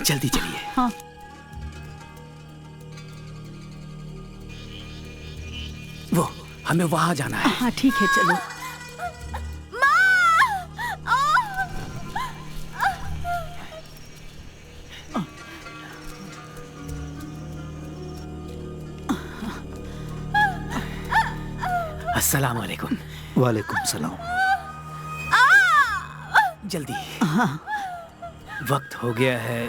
जल्दी चलिए। हाँ। वो हमें वहां जाना है। हाँ ठीक है, चलो। अस्सलाम वालेकुम। वालेकुम सलाम। जल्दी। हाँ। वक्त हो गया है,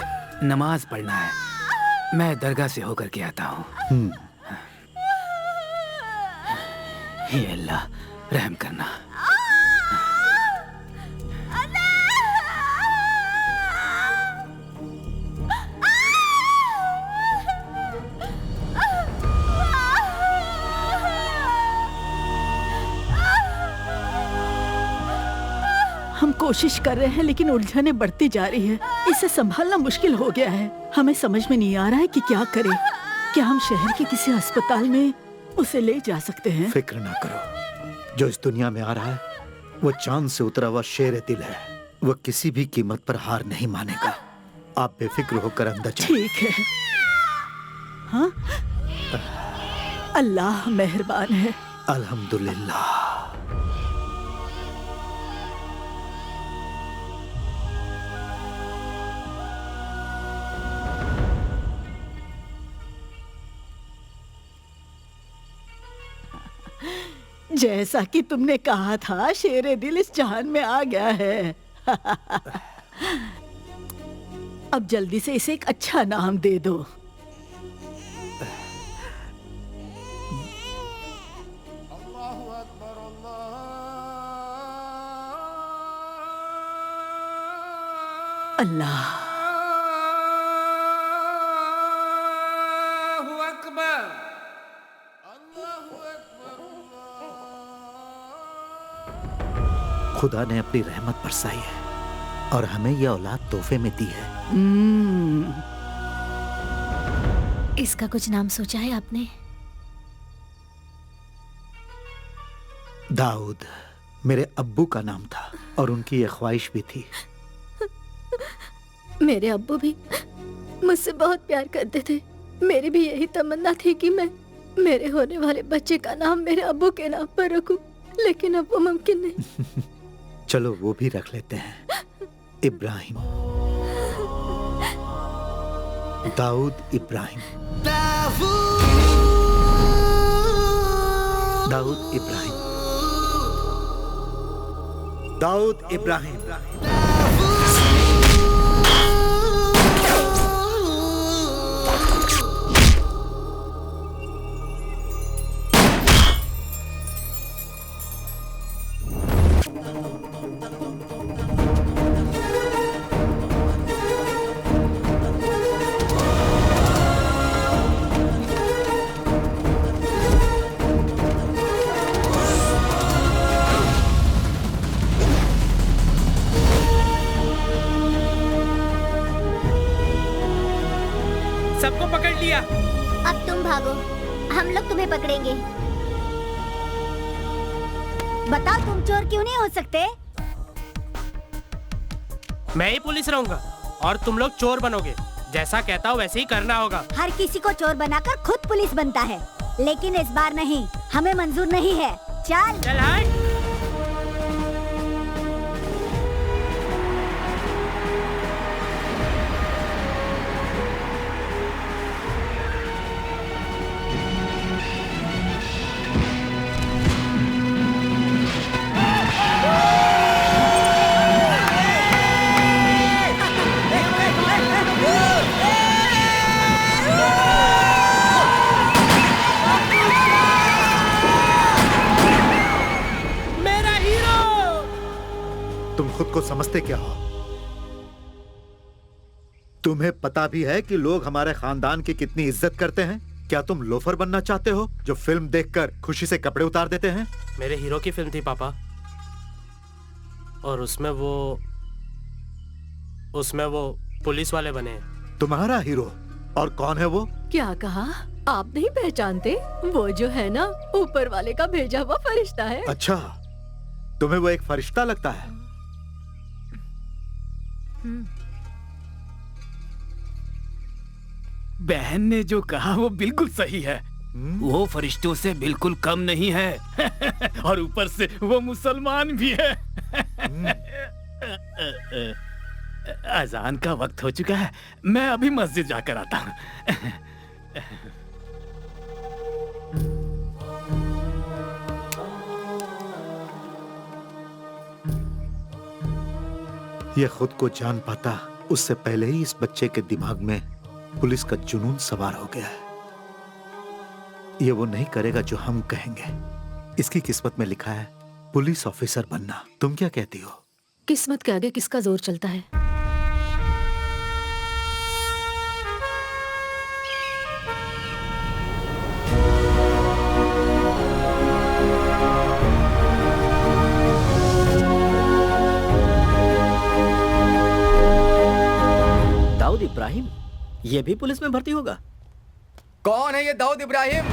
नमाज पढ़ना है। मैं दरगाह से होकर के आता हूँ। हे अल्लाह, रहम करना। हम कोशिश कर रहे हैं लेकिन उलझने बढ़ती जा रही है। इसे संभालना मुश्किल हो गया है। हमें समझ में नहीं आ रहा है कि क्या करें। क्या हम शहर के किसी अस्पताल में उसे ले जा सकते हैं? फिक्र ना करो, जो इस दुनिया में आ रहा है वो चांद से उतरा हुआ शेर दिल है। वो किसी भी कीमत पर हार नहीं मानेगा। आप बेफिक्र होकर अंदर जाइए। ठीक है। हाँ? अल्लाह मेहरबान है। अल्हम्दुलिल्लाह। जैसा कि तुमने कहा था, शेरे दिल इस जहान में आ गया है। अब जल्दी से इसे एक अच्छा नाम दे दो। अल्लाह। खुदा ने अपनी रहमत बरसाई है और हमें यह औलाद तोहफे में दी है। इसका कुछ नाम सोचा है आपने? दाऊद मेरे अब्बू का नाम था और उनकी यह ख्वाहिश भी थी। मेरे अब्बू भी मुझसे बहुत प्यार करते थे। मेरी भी यही तमन्ना थी कि मैं मेरे होने वाले बच्चे का नाम मेरे अब्बू के नाम पर रखूं, लेकिन अब वो मुमकिन नहीं। चलो वो भी रख लेते हैं, इब्राहिम। दाऊद इब्राहिम। दाऊद इब्राहिम। दाऊद इब्राहिम। सबको पकड़ लिया। अब तुम भागो, हम लोग तुम्हें पकड़ेंगे। बताओ, तुम चोर क्यों नहीं हो सकते? मैं ही पुलिस रहूंगा और तुम लोग चोर बनोगे। जैसा कहता हूँ वैसे ही करना होगा। हर किसी को चोर बनाकर खुद पुलिस बनता है, लेकिन इस बार नहीं, हमें मंजूर नहीं है। चल चल हट। खुद को समझते क्या हो? तुम्हें पता भी है कि लोग हमारे खानदान की कितनी इज्जत करते हैं? क्या तुम लोफर बनना चाहते हो जो फिल्म देखकर खुशी से कपड़े उतार देते हैं? मेरे हीरो की फिल्म थी पापा, और उसमें वो पुलिस वाले बने हैं। तुम्हारा हीरो? और कौन है वो? क्या कहा? आप नहीं पहचानते? वो जो है ना, ऊपर वाले का भेजा हुआ फरिश्ता है। अच्छा, तुम्हें वो एक फरिश्ता लगता है? बहन ने जो कहा वो बिल्कुल सही है। वो फरिश्तों से बिल्कुल कम नहीं है। और ऊपर से वो मुसलमान भी है। अजान का वक्त हो चुका है, मैं अभी मस्जिद जाकर आता हूँ। ये खुद को जान पाता उससे पहले ही इस बच्चे के दिमाग में पुलिस का जुनून सवार हो गया है। ये वो नहीं करेगा जो हम कहेंगे। इसकी किस्मत में लिखा है पुलिस ऑफिसर बनना। तुम क्या कहती हो? किस्मत के आगे किसका जोर चलता है? दाऊद इब्राहिम ये भी पुलिस में भर्ती होगा? कौन है ये Dawood Ibrahim?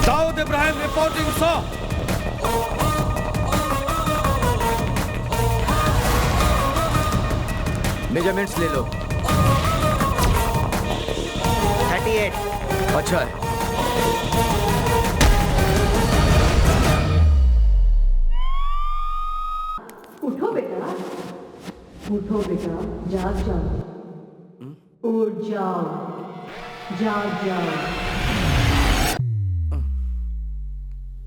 Dawood Ibrahim reporting sir. Measurements ले लो। 38। अच्छा है। उठो बेटा, उठो बेटा, जाग जाओ, उठ जाओ, जाग जाओ।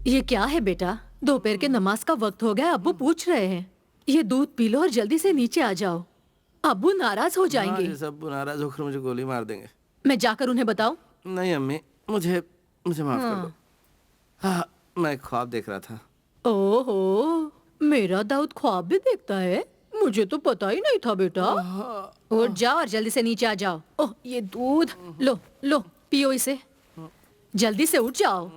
ये क्या है बेटा? दोपहर के नमाज का वक्त हो गया, अब्बू पूछ रहे हैं। ये दूध पी लो और जल्दी से नीचे आ जाओ। अब्बू नाराज हो जाएंगे। सब नाराज होकर मुझे गोली मार देंगे। मैं जाकर उन्हें बताऊं? नहीं अम्मी, मुझे माफ कर दो। हाँ, मैं ख्वाब देख रहा था। ओहो, मेरा दाऊद ख्वाब भी देखता है? मुझे तो पता ही नहीं था बेटा। उठ जाओ और जल्दी से नीचे आ जाओ। ओह, ये दूध लो लो, पियो इसे। जल्दी से उठ जाओ।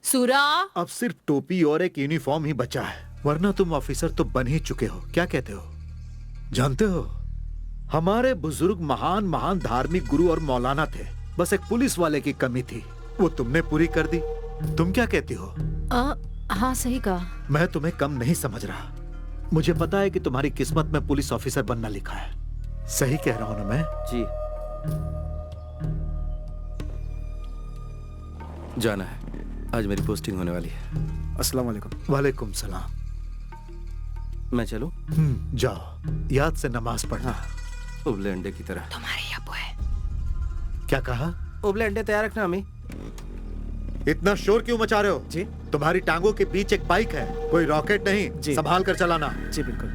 सूरा, अब सिर्फ टोपी और एक यूनिफॉर्म ही बचा है, वरना तुम ऑफिसर तो बन ही चुके हो। क्या कहते हो? जानते हो, हमारे बुजुर्ग महान महान धार्मिक गुरु और मौलाना थे, बस एक पुलिस वाले की कमी थी, वो तुमने पूरी कर दी। तुम क्या कहती हो? हाँ सही कहा। मैं तुम्हें कम नहीं समझ रहा। मुझे पता है कि तुम्हारी किस्मत में पुलिस ऑफिसर बनना लिखा है। सही कह रहा हूं ना मैं? जी। जाना है, आज मेरी पोस्टिंग होने वाली है। अस्सलाम वालेकुम। वालेकुम सलाम। मैं चलूं? जाओ, याद से नमाज पढ़ना। उबले अंडे की तरह। तुम्हारे अब्बू है। क्या कहा? उबले अंडे तैयार रखना अम्मी। इतना शोर क्यों मचा रहे हो? जी, तुम्हारी टांगों के बीच एक बाइक है, कोई रॉकेट नहीं। जी, संभाल कर चलाना। जी बिल्कुल।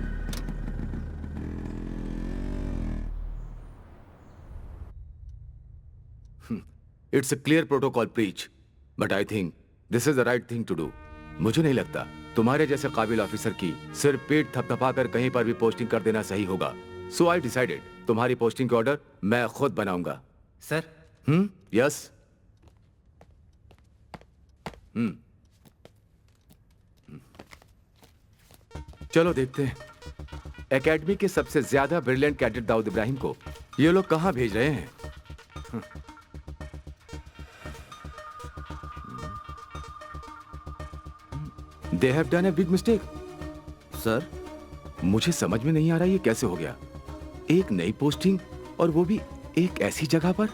It's a clear protocol breach, but I think this is the right thing to do. मुझे नहीं लगता तुम्हारे जैसे काबिल ऑफिसर की सिर्फ पेट थपथपा कर कहीं पर भी पोस्टिंग कर देना सही होगा। सो आई डिसाइडेड, तुम्हारी पोस्टिंग के ऑर्डर मैं खुद बनाऊंगा। सर। यस। चलो देखते हैं एकेडमी के सबसे ज्यादा ब्रिलियंट कैडेट दाऊद इब्राहिम को ये लोग कहां भेज रहे हैं। They have done a big mistake. Sir, मुझे समझ में नहीं आ रहा ये कैसे हो गया। एक नई पोस्टिंग और वो भी एक ऐसी जगह पर।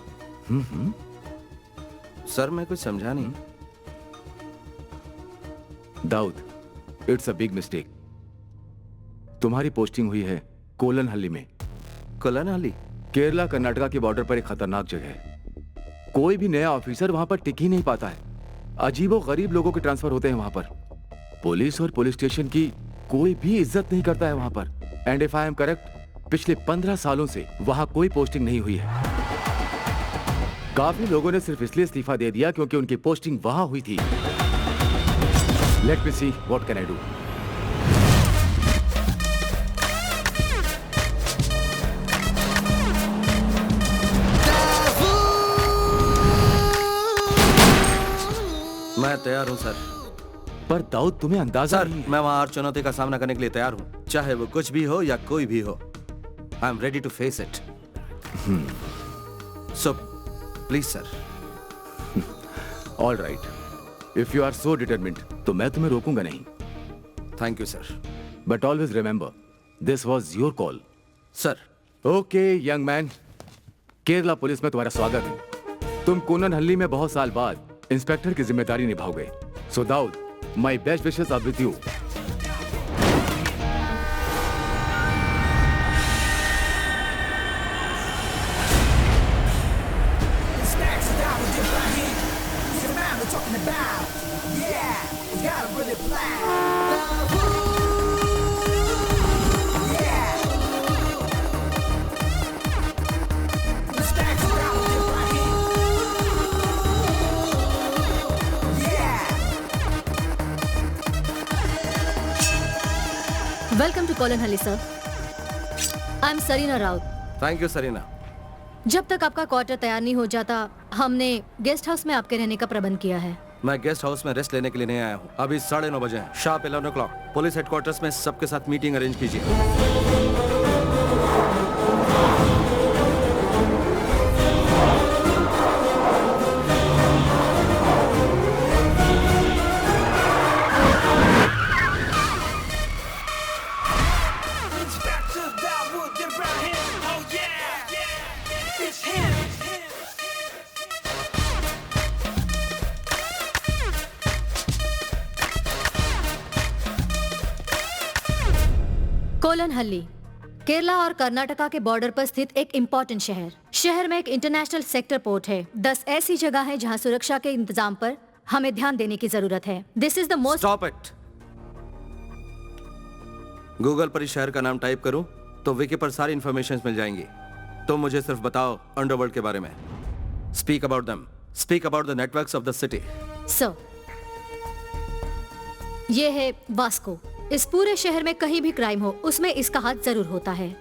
सर मैं कुछ समझा नहीं। Dawood, it's a big mistake. तुम्हारी पोस्टिंग हुई है कोलनहल्ली में। कोलनहल्ली? केरला कर्नाटका के बॉर्डर पर एक खतरनाक जगह है। कोई भी नया ऑफिसर वहां पर टिक ही नहीं पाता है। अजीबो गरीब लोगों के ट्रांसफर होते हैं वहां पर। पुलिस और पुलिस स्टेशन की कोई भी इज्जत नहीं करता है वहां पर। And if I am correct, पिछले 15 सालों से वहां कोई पोस्टिंग नहीं हुई है। काफी लोगों ने सिर्फ इसलिए इस्तीफा दे दिया क्योंकि उनकी पोस्टिंग वहां हुई थी। Let me see what can I do. मैं तैयार हूं सर। पर दाऊद तुम्हें अंदाजा सर, मैं वहां हर चुनौती का सामना करने के लिए तैयार हूं। चाहे वो कुछ भी हो या कोई भी हो, I am ready to face it. So please sir. All right, if you are so determined तो मैं तुम्हें रोकूंगा नहीं। Thank you sir. But always remember, this was your call. Sir. Okay young man, Kerala police में तुम्हारा स्वागत है। तुम कोननहल्ली में बहुत साल बाद इंस्पेक्टर की जिम्मेदारी निभाओगे। So Dawood, my best wishes are with you. Welcome to Kolanhalli sir. I am Sarina Raut. Thank you Sarina. जब तक आपका क्वार्टर तैयार नहीं हो जाता, हमने गेस्ट हाउस में आपके रहने का प्रबंध किया है। मैं गेस्ट हाउस में रेस्ट लेने के लिए नहीं आया हूँ। अभी 9:30 बजे हैं, शार्प 11 o'clock पुलिस हेडक्वार्टर्स में सबके साथ मीटिंग अरेंज कीजिए। कोलनहल्ली केरला और कर्नाटका के बॉर्डर पर स्थित एक इम्पोर्टेंट शहर में एक इंटरनेशनल सेक्टर पोर्ट है। 10 ऐसी जगह है जहां सुरक्षा के इंतजाम पर हमें ध्यान देने की जरूरत है। This is the most. Stop it. Google पर इस शहर का नाम टाइप करूं तो विकी पर सारी इंफॉर्मेशन मिल जाएंगी। तुम मुझे सिर्फ बताओ अंडरवर्ल्ड के बारे में। Speak about them, speak about the networks of the city. Sir, ये है वास्को। इस पूरे शहर में कहीं भी क्राइम हो, उसमें इसका हाथ जरूर होता है।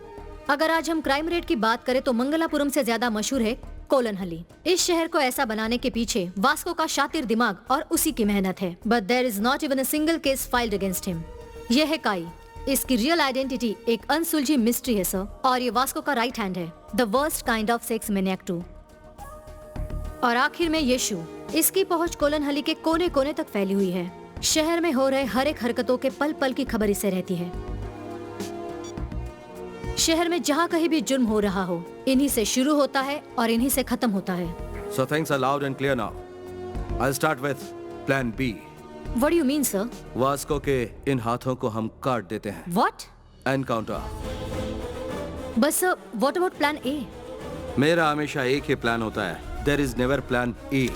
अगर आज हम क्राइम रेट की बात करें तो मंगलापुरम से ज्यादा मशहूर है कोलनहल्ली। इस शहर को ऐसा बनाने के पीछे वास्को का शातिर दिमाग और उसी की मेहनत है। But there is not even a single case filed against him. यह है काई। इसकी रियल आइडेंटिटी एक अनसुलझी मिस्ट्री है सर, और ये वास्को का राइट हैंड है, the worst kind of sex maniac too. और आखिर में यीशु। इसकी पहुंच कोलनहल्ली के कोने कोने तक फैली हुई है। शहर में हो रहे हर एक हरकतों के पल पल की खबर इसे रहती है। शहर में जहाँ कहीं भी जुर्म हो रहा हो, इन्हीं से शुरू होता है और इन्हीं से खत्म होता है। So things are loud and clear now. I'll start with Plan B. What do you mean, sir? Vasco के इन हाथों को हम काट देते हैं। What? Encounter. बस sir, what about Plan A? मेरा हमेशा एक ही प्लान होता है। There is never Plan E.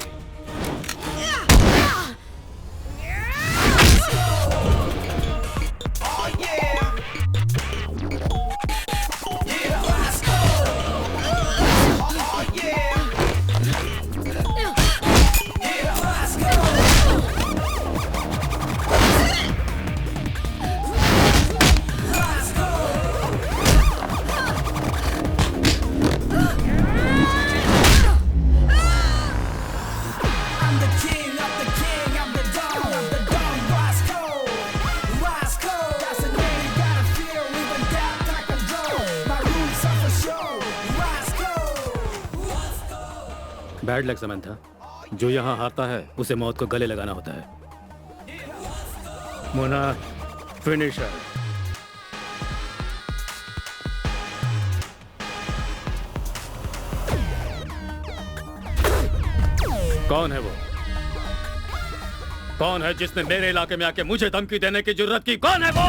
Bad luck Samantha, जो यहाँ हारता है उसे मौत को गले लगाना होता है। मोना, फिनिशर। कौन है वो? कौन है जिसने मेरे इलाके में आके मुझे धमकी देने की जुर्रत की? कौन है वो?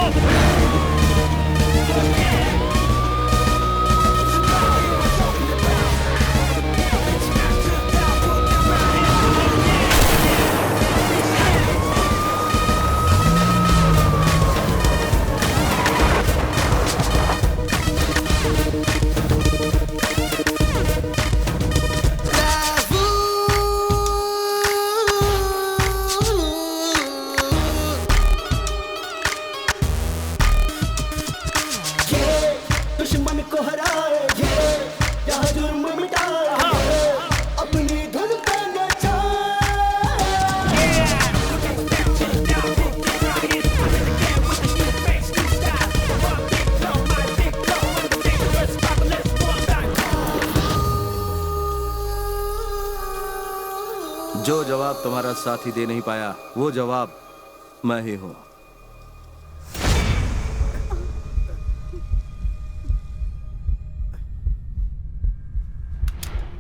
जो जवाब तुम्हारा साथी दे नहीं पाया वो जवाब मैं ही हूं।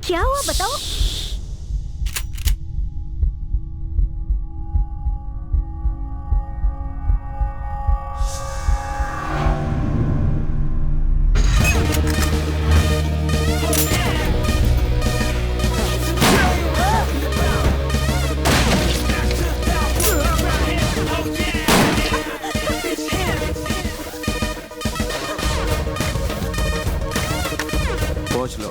क्या हुआ बताओ। पहुंच लो।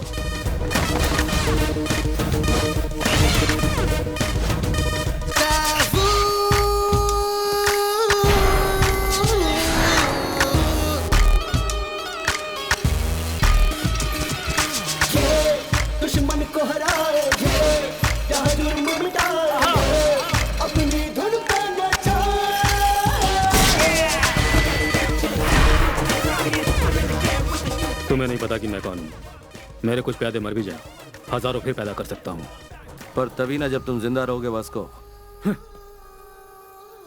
दुश्मन को हराए क्या जुर्म मिटाए अपनी धुन पे तुम्हें नहीं पता कि मैं कौन हूँ। मेरे कुछ प्यादे मर भी जाए, हजारों फिर पैदा कर सकता हूँ। पर तभी ना जब तुम जिंदा रहोगे वास्को।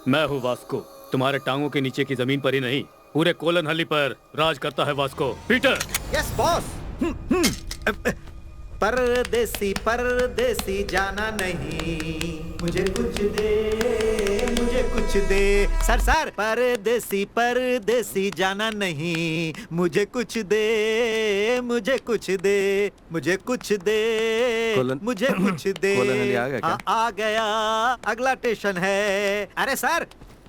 मैं हूँ वास्को, तुम्हारे टांगों के नीचे की जमीन पर ही नहीं, पूरे कोलन हल्ली पर राज करता है वास्को। पीटर। Yes boss. परदेसी परदेसी जाना नहीं, मुझे कुछ दे, मुझे कुछ दे। सर परदेसी परदेसी जाना नहीं, मुझे कुछ दे, मुझे कुछ दे, मुझे कुछ दे, मुझे कुछ दे। आ गया क्या? आ गया, अगला स्टेशन है। अरे सर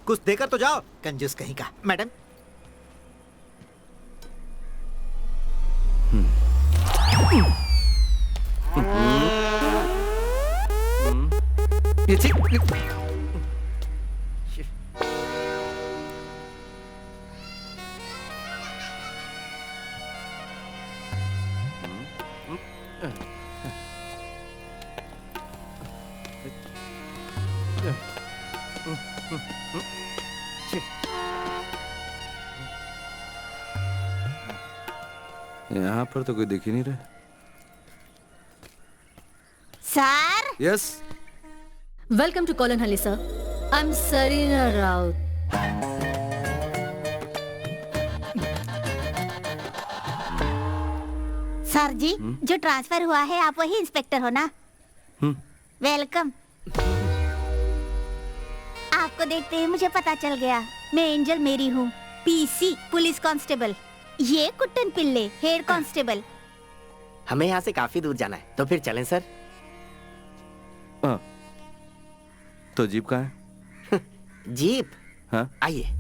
कुछ देकर तो जाओ, कंजूस कहीं का। मैडम यहाँ पर तो कोई दिख ही नहीं रहा। Sir. Yes. Welcome to Kolanhalli sir. I am Sarina Raut. Sir ji जो ट्रांसफर हुआ है आप वही इंस्पेक्टर हो ना? वेलकम। आपको देखते ही मुझे पता चल गया, मैं एंजल मेरी हूँ, पीसी पुलिस कांस्टेबल। ये कुट्टन पिल्ले हेड कांस्टेबल। हमें यहाँ से काफी दूर जाना है, तो फिर चलें सर। तो जीप कहाँ है? जीप? हाँ आइए।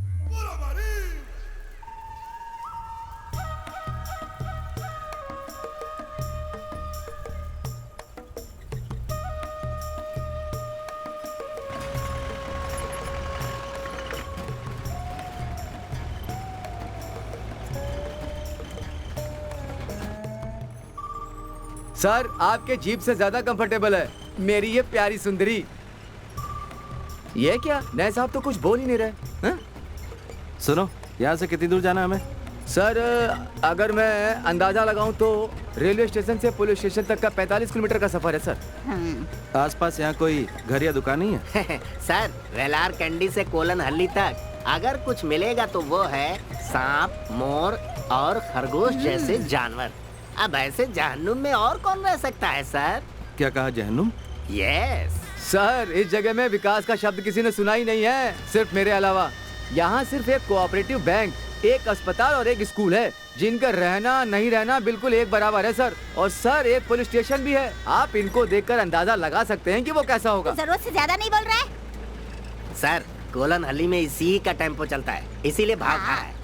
सर आपके जीप से ज्यादा कंफर्टेबल है मेरी ये प्यारी सुंदरी। ये क्या नए साहब तो कुछ बोल ही नहीं रहे हैं? सुनो, यहाँ से कितनी दूर जाना है हमें? सर अगर मैं अंदाजा लगाऊं तो रेलवे स्टेशन से पुलिस स्टेशन तक का 45 किलोमीटर का सफर है सर। आसपास यहाँ कोई घर या दुकान नहीं है? सर वेलार कैंडी से कोलनहल्ली तक अगर कुछ मिलेगा तो वो है सांप, मोर और खरगोश जैसे जानवर। अब ऐसे जहन्नुम में और कौन रह सकता है सर? क्या कहा, जहन्नुम? यस सर इस जगह में विकास का शब्द किसी ने सुना ही नहीं है, सिर्फ मेरे अलावा। यहाँ सिर्फ एक कोऑपरेटिव बैंक, एक अस्पताल और एक स्कूल है, जिनका रहना नहीं रहना बिल्कुल एक बराबर है सर। और सर एक पुलिस स्टेशन भी है। आप इनको देखकर अंदाजा लगा सकते हैं कि वो कैसा होगा। जरूरत से ज्यादा नहीं बोल रहा है सर। कोलनहल्ली में इसी का टेम्पो चलता है, इसीलिए भाग रहा है।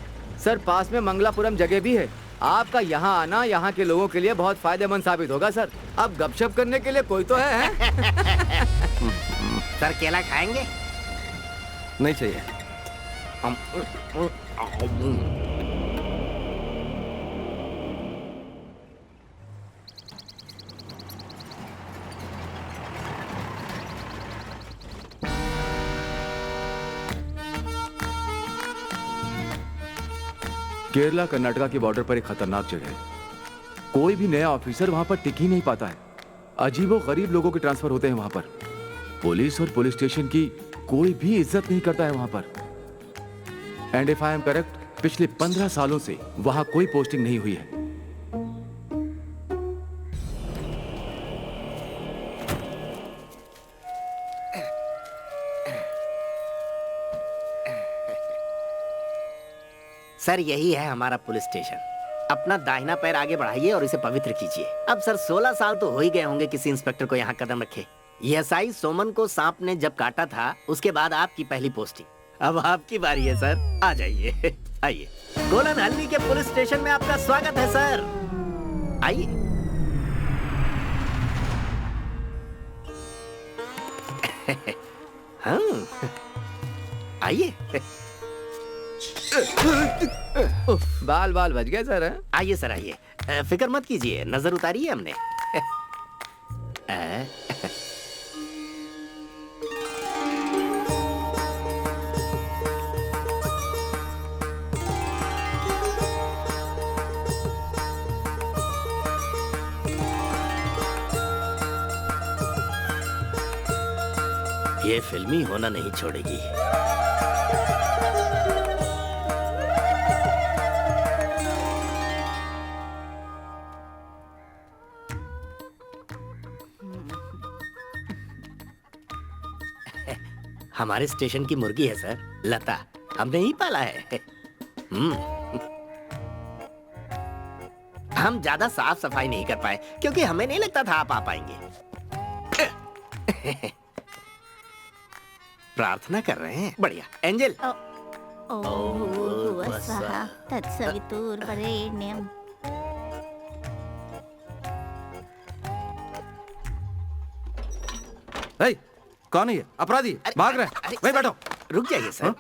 सर पास में मंगलापुरम जगह भी है। आपका यहाँ आना यहाँ के लोगों के लिए बहुत फायदेमंद साबित होगा सर। अब गपशप करने के लिए कोई तो है? सर केला खाएंगे? नहीं चाहिए। केरला कर्नाटका की बॉर्डर पर एक खतरनाक जगह है। कोई भी नया ऑफिसर वहां पर टिक ही नहीं पाता है। अजीबो गरीब लोगों के ट्रांसफर होते हैं वहां पर। पुलिस और पुलिस स्टेशन की कोई भी इज्जत नहीं करता है वहां पर। And if I am correct, पिछले 15 सालों से वहां कोई पोस्टिंग नहीं हुई है। सर यही है हमारा पुलिस स्टेशन। अपना दाहिना पैर आगे बढ़ाइए और इसे पवित्र कीजिए। अब सर 16 साल तो हो ही गए होंगे किसी इंस्पेक्टर को यहाँ कदम रखे। एसआई सोमन को सांप ने जब काटा था उसके बाद आपकी पहली पोस्टिंग। अब आपकी बारी है सर, आ जाइए। आइए, कोलन हल्ली के पुलिस स्टेशन में आपका स्वागत है सर। आइए। हाँ, आइए। बाल बाल बच गए सर। आइए सर, आइए। फिक्र मत कीजिए, नजर उतारी है हमने। ये फिल्मी होना नहीं छोड़ेगी। हमारे स्टेशन की मुर्गी है सर, लता। हमने ही पाला है। हम ज्यादा साफ सफाई नहीं कर पाए क्योंकि हमें नहीं लगता था आप आ पाएंगे। प्रार्थना कर रहे हैं, बढ़िया। एंजल। तत्सवितुर्वरेण्यं। कौन है ये अपराधी? भाग रहे? वहीं बैठो। रुक जाइए सर।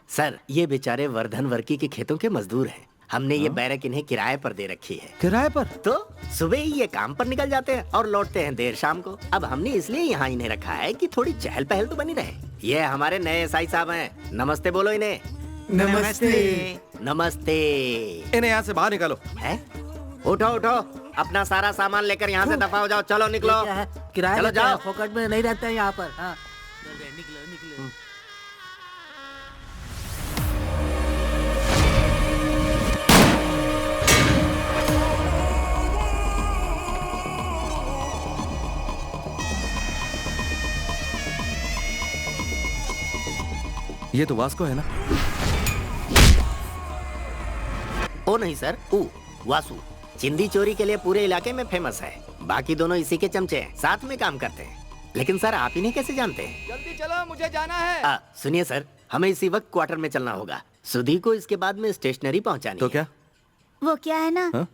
सर ये बेचारे वर्धन वर्की के खेतों के मजदूर हैं। हमने ये बैरक इन्हें किराए पर दे रखी है। किराए पर? तो सुबह ही ये काम पर निकल जाते हैं और लौटते हैं देर शाम को। अब हमने इसलिए यहाँ इन्हें रखा है कि थोड़ी चहल पहल तो बनी रहे। ये हमारे नए एसआई साहब हैं। नमस्ते बोलो इन्हें। नमस्ते। नमस्ते। इन्हें यहाँ से बाहर निकालो। है? उठो उठो, अपना सारा सामान लेकर यहाँ से दफा हो जाओ। चलो निकलो। किराया चलो जाओ। फोकट में नहीं रहता है यहाँ पर। हाँ। निकलो निकलो। ये तो वास्को है ना? ओ नहीं सर, वासु। चिंदी चोरी के लिए पूरे इलाके में फेमस है। बाकी दोनों इसी के चमचे हैं, साथ में काम करते हैं। लेकिन सर आप इन्हें कैसे जानते हैं? जल्दी चलो, मुझे जाना है। सुनिए सर, हमें इसी वक्त क्वार्टर में चलना होगा। सुधी को इसके बाद में स्टेशनरी पहुंचानी तो है। क्या? वो क्या है ना, हा?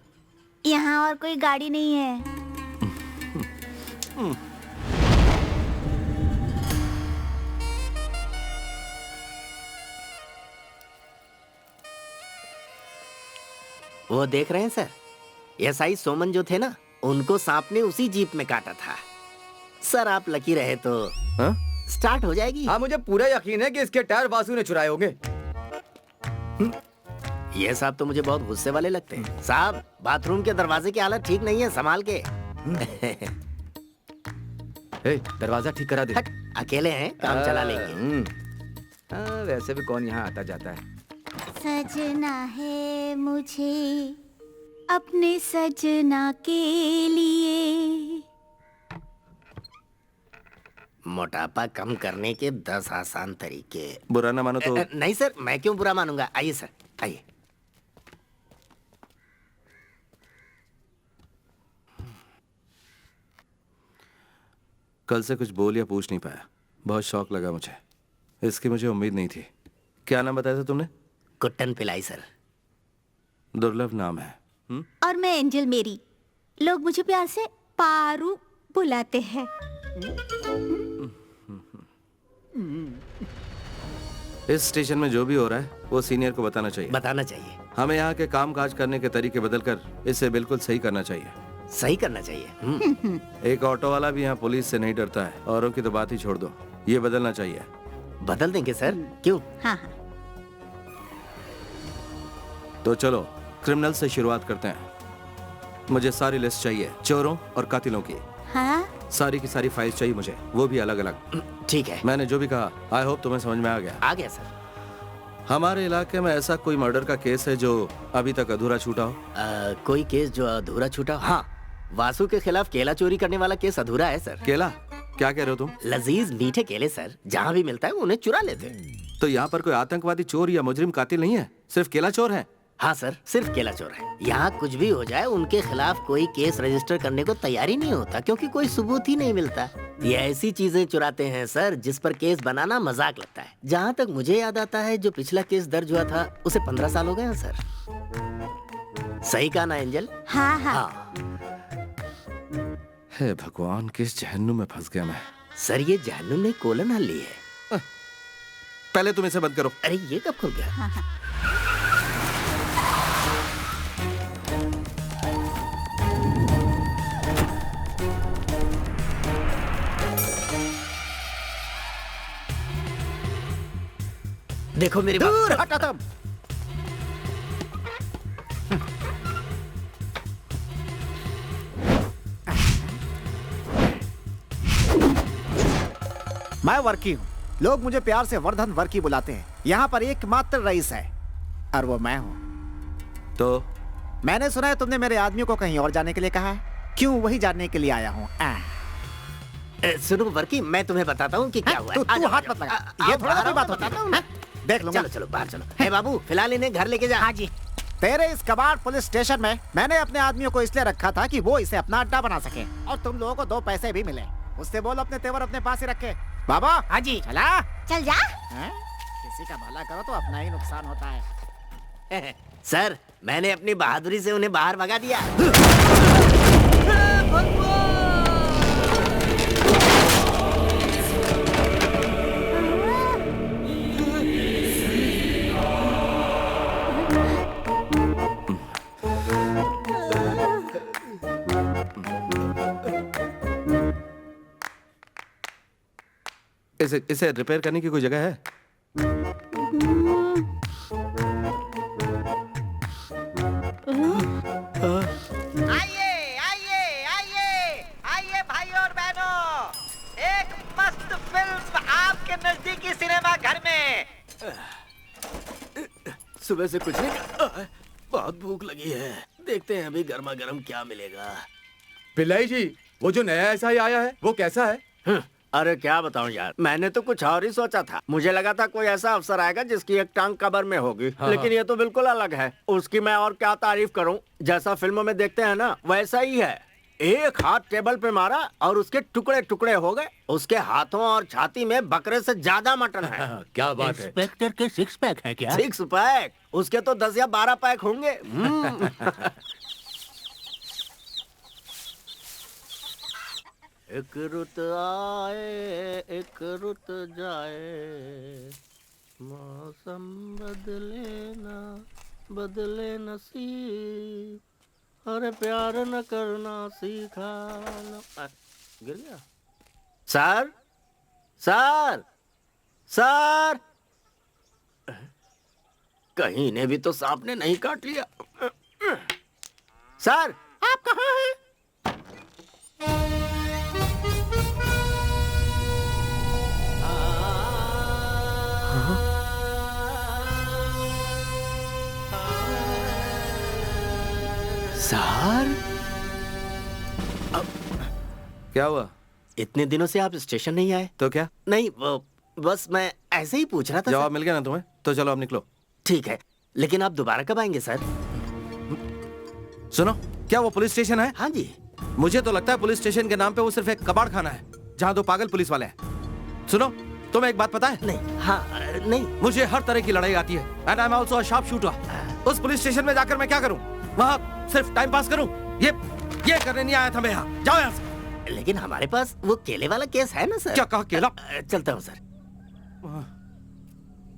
यहाँ और कोई गाड़ी नहीं है। वो देख रहे हैं सर, एसआई सोमन जो थे ना, उनको सांप ने उसी जीप में काटा था। सर आप लकी रहे तो स्टार्ट हो जाएगी। हाँ, मुझे पूरा यकीन है कि इसके टायर वासु ने चुराए होंगे। ये साहब तो मुझे बहुत गुस्से वाले लगते हैं। साहब बाथरूम के दरवाजे की हालत ठीक नहीं है, संभाल के। दरवाजा ठीक करा दे। अकेले हैं, काम चला लेंगे। वैसे भी कौन यहाँ आता जाता है। सजना है मुझे अपने सजना के लिए। मोटापा कम करने के 10 आसान तरीके। बुरा ना मानो तो। नहीं सर, मैं क्यों बुरा मानूंगा। आइए सर, आइए। कल से कुछ बोल या पूछ नहीं पाया, बहुत शौक लगा मुझे। इसकी मुझे उम्मीद नहीं थी। क्या नाम बताया था तुमने? कुट्टन पिलाई सर। दुर्लभ नाम है। और मैं एंजल मेरी। लोग मुझे प्यार से पारू बुलाते हैं। इस स्टेशन में जो भी हो रहा है वो सीनियर को बताना चाहिए। बताना चाहिए। हमें यहाँ के काम काज करने के तरीके बदलकर इसे बिल्कुल सही करना चाहिए। सही करना चाहिए। एक ऑटो वाला भी यहाँ पुलिस से नहीं डरता है। औरों की तो बात ही छोड़ दो, ये बदलना चाहिए। बदल देंगे सर, क्यों? हाँ। तो चलो क्रिमिनल से शुरुआत करते हैं। मुझे सारी लिस्ट चाहिए, चोरों और कातिलों की। हाँ? सारी की सारी फाइल्स चाहिए मुझे, वो भी अलग अलग। ठीक है। मैंने जो भी कहा आई होप तुम्हें समझ में आ गया। आ गया सर। हमारे इलाके में ऐसा कोई मर्डर का केस है जो अभी तक अधूरा छूटा हो? कोई केस जो अधूरा छूटा? हाँ, वासु के खिलाफ केला चोरी करने वाला केस अधूरा है सर। केला? क्या कह रहे हो तुम? लजीज मीठे केले सर, जहाँ भी मिलता है उन्हें चुरा लेते हैं। तो यहाँ पर कोई आतंकवादी चोर या मुजरिम कातिल नहीं है, सिर्फ केला चोर है? हाँ सर, सिर्फ केला चोर है। यहाँ कुछ भी हो जाए उनके खिलाफ कोई केस रजिस्टर करने को तैयार ही नहीं होता, क्योंकि कोई सबूत ही नहीं मिलता। ये ऐसी चीजें चुराते हैं सर जिस पर केस बनाना मजाक लगता है। जहाँ तक मुझे याद आता है, जो पिछला केस दर्ज हुआ था उसे 15 साल हो गए हैं सर। सही कहा ना एंजल? हाँ हाँ। हे भगवान, किस जहन्नुम में फंस गया मैं। सर ये जहन्नुम ने कोलन हल्ली है। पहले तुम इसे बंद करो। अरे ये कब खुल गया? हाँ हाँ। देखो मेरी बात। दूर हटा तुम। मैं वर्की हूँ, लोग मुझे प्यार से वर्धन वर्की बुलाते हैं। यहाँ पर एकमात्र रईस है और वो मैं हूँ। तो मैंने सुना है तुमने मेरे आदमी को कहीं और जाने के लिए कहा है, क्यों वही जानने के लिए आया हूँ। सुनो वर्की, मैं तुम्हें बताता हूँ कि क्या हुआ है। तू हाथ मत लगा, ये थोड़ा ना कोई बात होती है। देख लूंगा। चलो चलो बाहर चलो। हे बाबू, फिलहाल इन्हें घर लेके जा। हाँ जी। तेरे इस कबाड़ पुलिस स्टेशन में मैंने अपने आदमियों को इसलिए रखा था कि वो इसे अपना अड्डा बना सके, और तुम लोगों को 2 पैसे भी मिले। उससे बोल अपने तेवर अपने पास ही रखे। बाबा। हाँ जी। चला चल जा। किसी का भला करो तो अपना ही नुकसान होता है। सर, मैंने अपनी बहादुरी से उन्हें बाहर भगा दिया। इसे रिपेयर करने की कोई जगह है? आइए आइए आइए आइए भाई और बहनों, एक मस्त फिल्म आपके नजदीकी सिनेमा घर में। सुबह से कुछ नहीं, बहुत भूख लगी है। देखते हैं अभी गर्मा गर्म क्या मिलेगा। पिल्लाई जी, वो जो नया एसआई आया है वो कैसा है? अरे क्या बताऊं यार, मैंने तो कुछ और ही सोचा था। मुझे लगा था कोई ऐसा अफसर आएगा जिसकी एक टांग कबर में होगी। हाँ, लेकिन ये तो बिल्कुल अलग है। उसकी मैं और क्या तारीफ करूं, जैसा फिल्मों में देखते हैं ना वैसा ही है। एक हाथ टेबल पे मारा और उसके टुकड़े टुकड़े हो गए। उसके हाथों और छाती में बकरे से ज्यादा मटन है। क्या बात है। इंस्पेक्टर के 6 पैक है क्या? 6 पैक? उसके तो 10 या 12 पैक होंगे। एक रुत आए एक रुत जाए, मौसम बदले ना बदले नसीब, अरे प्यार न करना सीखा न। गिर गया। सर सर सर, कहीं ने भी तो सांप ने नहीं काट लिया। सर आप कहाँ हैं? सर क्या हुआ? इतने दिनों से आप स्टेशन नहीं आए? तो क्या? नहीं, बस मैं ऐसे ही पूछ रहा था। जवाब मिल गया ना तुम्हें? तो चलो अब निकलो। ठीक है, लेकिन आप दोबारा कब आएंगे सर? सुनो, क्या वो पुलिस स्टेशन है? हाँ जी। मुझे तो लगता है पुलिस स्टेशन के नाम पे वो सिर्फ एक कबाड़ खाना है जहाँ 2 पागल पुलिस वाले हैं। सुनो, तुम्हें एक बात पता है? नहीं। हाँ नहीं। मुझे हर तरह की लड़ाई आती है and I am also a sharp shooter. उस पुलिस स्टेशन में जाकर मैं क्या करूं? वहाँ सिर्फ टाइम पास करूं? ये करने नहीं आया था मैं यहाँ। जाओ यहाँ से। लेकिन हमारे पास वो केले वाला केस है ना सर? क्या कहा? केला? चलता हूँ सर।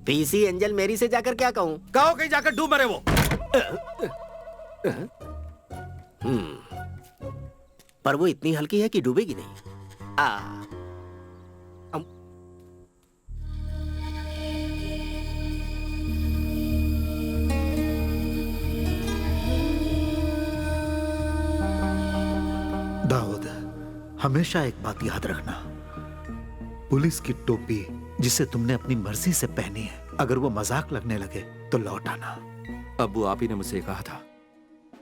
पीसी एंजल मेरी से जाकर क्या कहूँ? कहो कहीं जाकर डूब मरे वो। पर वो इतनी हल्की है कि डूबेगी नहीं। दाऊद, हमेशा एक बात याद रखना, पुलिस की टोपी जिसे तुमने अपनी मर्जी से पहनी है, अगर वो मजाक लगने लगे तो लौट आना। अब्बू, आप ही ने मुझसे कहा था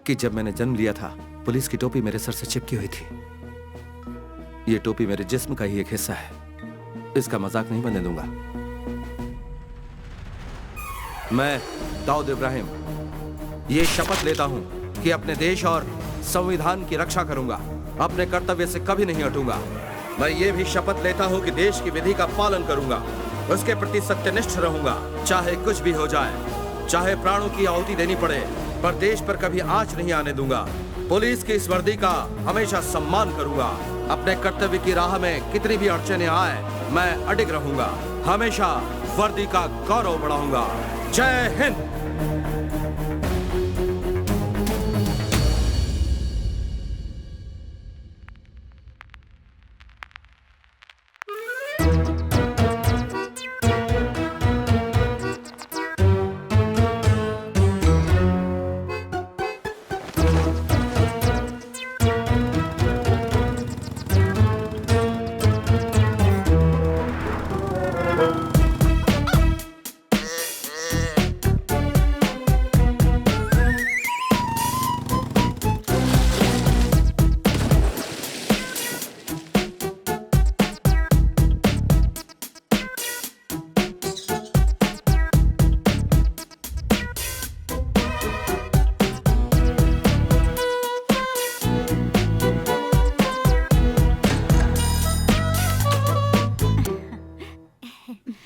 कि जब मैंने जन्म लिया था पुलिस की टोपी मेरे सर से चिपकी हुई थी। ये टोपी मेरे जिस्म का ही एक हिस्सा है, इसका मजाक नहीं बनने दूंगा। मैं दाऊद इब्राहिम ये शपथ लेता हूं कि अपने देश और संविधान की रक्षा करूंगा, अपने कर्तव्य से कभी नहीं हटूंगा। मैं ये भी शपथ लेता हूं कि देश की विधि का पालन करूंगा, उसके प्रति सत्यनिष्ठ रहूंगा, चाहे कुछ भी हो जाए, चाहे प्राणों की आहुति देनी पड़े, पर देश पर कभी आंच नहीं आने दूंगा। पुलिस की इस वर्दी का हमेशा सम्मान करूंगा। अपने कर्तव्य की राह में कितनी भी अड़चने आए, मैं अडिग रहूंगा, हमेशा वर्दी का गौरव बढ़ाऊंगा। जय हिंद।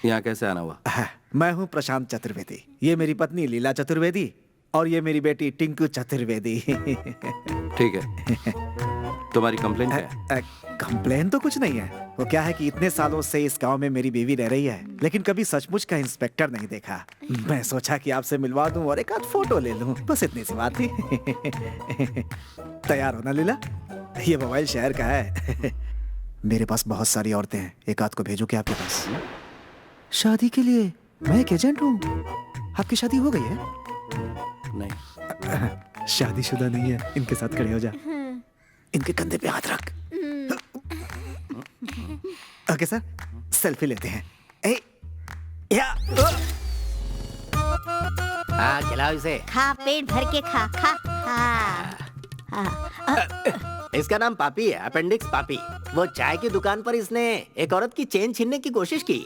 यहाँ कैसे आना हुआ? मैं हूँ प्रशांत चतुर्वेदी, ये मेरी पत्नी लीला चतुर्वेदी और ये मेरी बेटी टिंकू चतुर्वेदी। ठीक है, तुम्हारी कंप्लेंट क्या है? कंप्लेन तो कुछ नहीं है। वो क्या है कि इतने सालों से इस गांव में मेरी बीवी रह रही है, लेकिन कभी सचमुच का इंस्पेक्टर नहीं देखा। मैं सोचा कि आपसे मिलवा दूं और एक आध फोटो ले लूं, बस इतनी सी बात थी। तैयार हो ना लीला? ये मोबाइल शहर का है। मेरे पास बहुत सारी औरतें हैं, एक आध को भेजो क्या आपके पास? शादी के लिए मैं एक एजेंट हूँ। आपकी शादी हो गई है? नहीं। शादीशुदा नहीं है। इनके साथ खड़े हो जा, इनके कंधे पे हाथ रख। ओके सर, सेल्फी लेते हैं। हाँ, खिलाओ इसे। खा, पेट भर के खा खा। हाँ। इसका नाम पापी है, अपेंडिक्स पापी। वो चाय की दुकान पर इसने एक औरत की चेन छीनने की कोशिश की।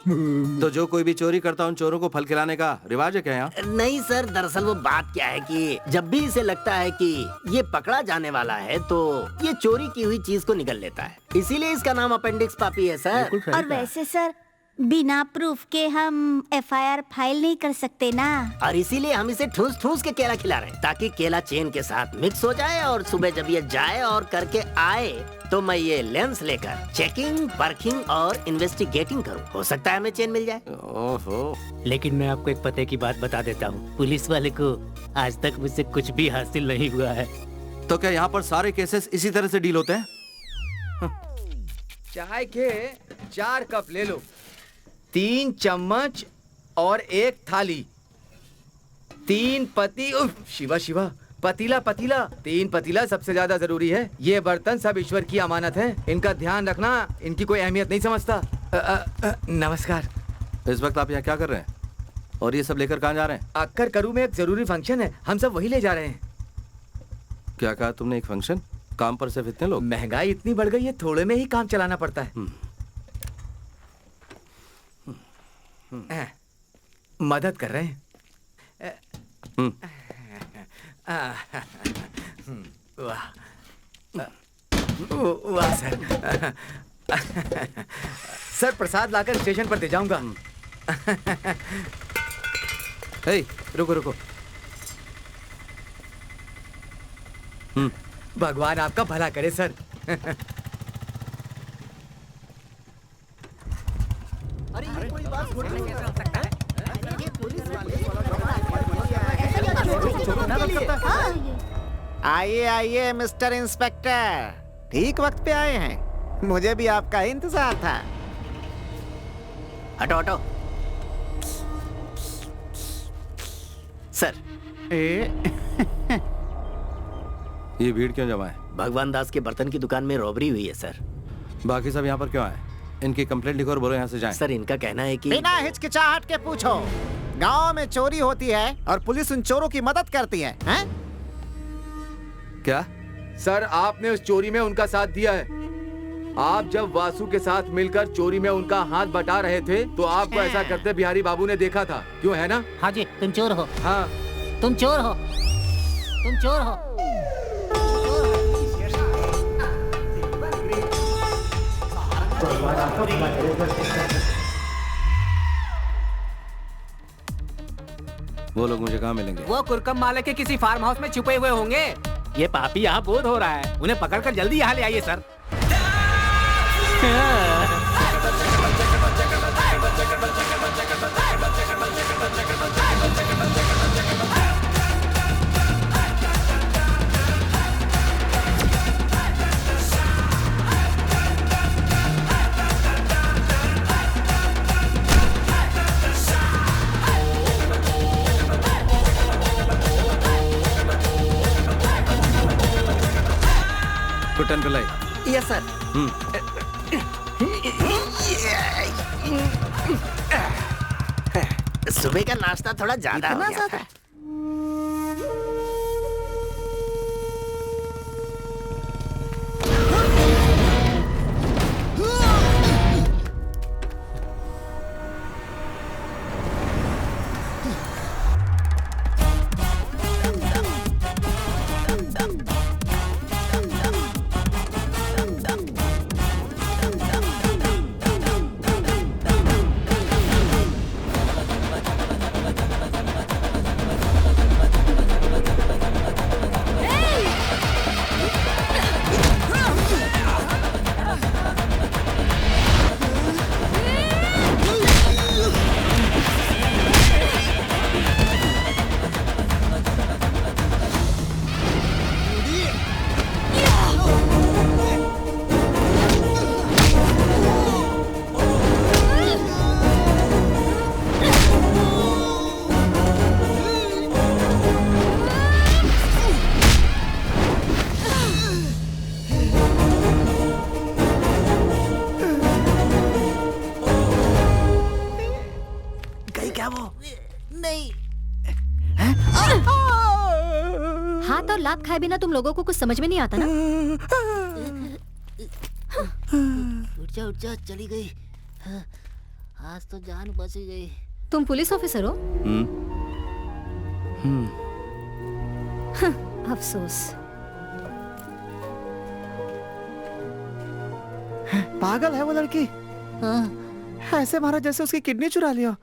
तो जो कोई भी चोरी करता उन चोरों को फल खिलाने का रिवाज है क्या यहाँ? नहीं सर, दरअसल वो बात क्या है कि जब भी इसे लगता है कि ये पकड़ा जाने वाला है तो ये चोरी की हुई चीज को निगल लेता है, इसीलिए इसका नाम अपेंडिक्स पापी है सर। और वैसे सर, बिना प्रूफ के हम FIR फाइल नहीं कर सकते ना। और इसीलिए हम इसे ठूस ठूस के केला खिला रहे हैं, ताकि केला चेन के साथ मिक्स हो जाए और सुबह जब ये जाए और करके आए तो मैं ये लेंस लेकर चेकिंग, परखिंग और इन्वेस्टिगेटिंग करूं। हो सकता है हमें चेन मिल जाए। ओहो। लेकिन मैं आपको एक पते की बात बता देता हूँ, पुलिस वाले को आज तक मुझसे कुछ भी हासिल नहीं हुआ है। तो क्या यहाँ पर सारे केसेस इसी तरह से डील होते हैं? चाय के 4 कप ले लो, 3 चम्मच और 1 थाली, 3 पति, शिवा शिवा, पतीला पतीला, 3 पतीला सबसे ज्यादा जरूरी है। ये बर्तन सब ईश्वर की अमानत है, इनका ध्यान रखना, इनकी कोई अहमियत नहीं समझता। नमस्कार। इस वक्त आप यहाँ क्या कर रहे हैं और ये सब लेकर कहाँ जा रहे हैं? अक्कर करू में एक जरूरी फंक्शन है, हम सब वही ले जा रहे हैं। क्या कहा तुमने? एक फंक्शन? काम पर सिर्फ इतने लोग? महंगाई इतनी बढ़ गई है, थोड़े में ही काम चलाना पड़ता है। मदद कर रहे हैं। वाह वाह सर। सर प्रसाद लाकर स्टेशन पर दे जाऊंगा। रुको रुको। भगवान आपका भला करे सर। अरे ये कोई बात थोड़ी है। ये पुलिस आइए आइए मिस्टर इंस्पेक्टर, ठीक वक्त पे आए हैं। मुझे भी आपका इंतजार था। हटो हटो। सर, ये भीड़ क्यों जमा है? भगवान दास के बर्तन की दुकान में रॉबरी हुई है सर। बाकी सब यहाँ पर क्यों आए? इनकी कंप्लेंट लिखो और बोलो यहाँ से जाएं। सर इनका कहना है कि बिना हिचकिचाहट के पूछो। गांव में चोरी होती है और पुलिस उन चोरों की मदद करती है, हैं? क्या? सर आपने उस चोरी में उनका साथ दिया है। आप जब वासु के साथ मिलकर चोरी में उनका हाथ बटा रहे थे तो आपको ऐसा करते बिहारी बाबू ने देखा था, क्यों है ना? हाँ जी, तुम चोर हो। हाँ तुम चोर हो, तुम चोर हो। वो लोग मुझे कहाँ मिलेंगे? वो कुरकम माले के किसी फार्म हाउस में छुपे हुए होंगे। ये पापी यहाँ बोध हो रहा है, उन्हें पकड़कर जल्दी यहाँ ले आइए sir. Kuttan Pillai. Yes sir. सुबह का नाश्ता थोड़ा ज्यादा हो गया था। लात खाए बिना तुम लोगों को कुछ समझ में नहीं आता ना? उठ जा चली गई। आज तो जान बच गई। तुम पुलिस ऑफिसर हो? अफसोस। पागल है वो लड़की। ऐसे मारा जैसे उसकी किडनी चुरा लिया।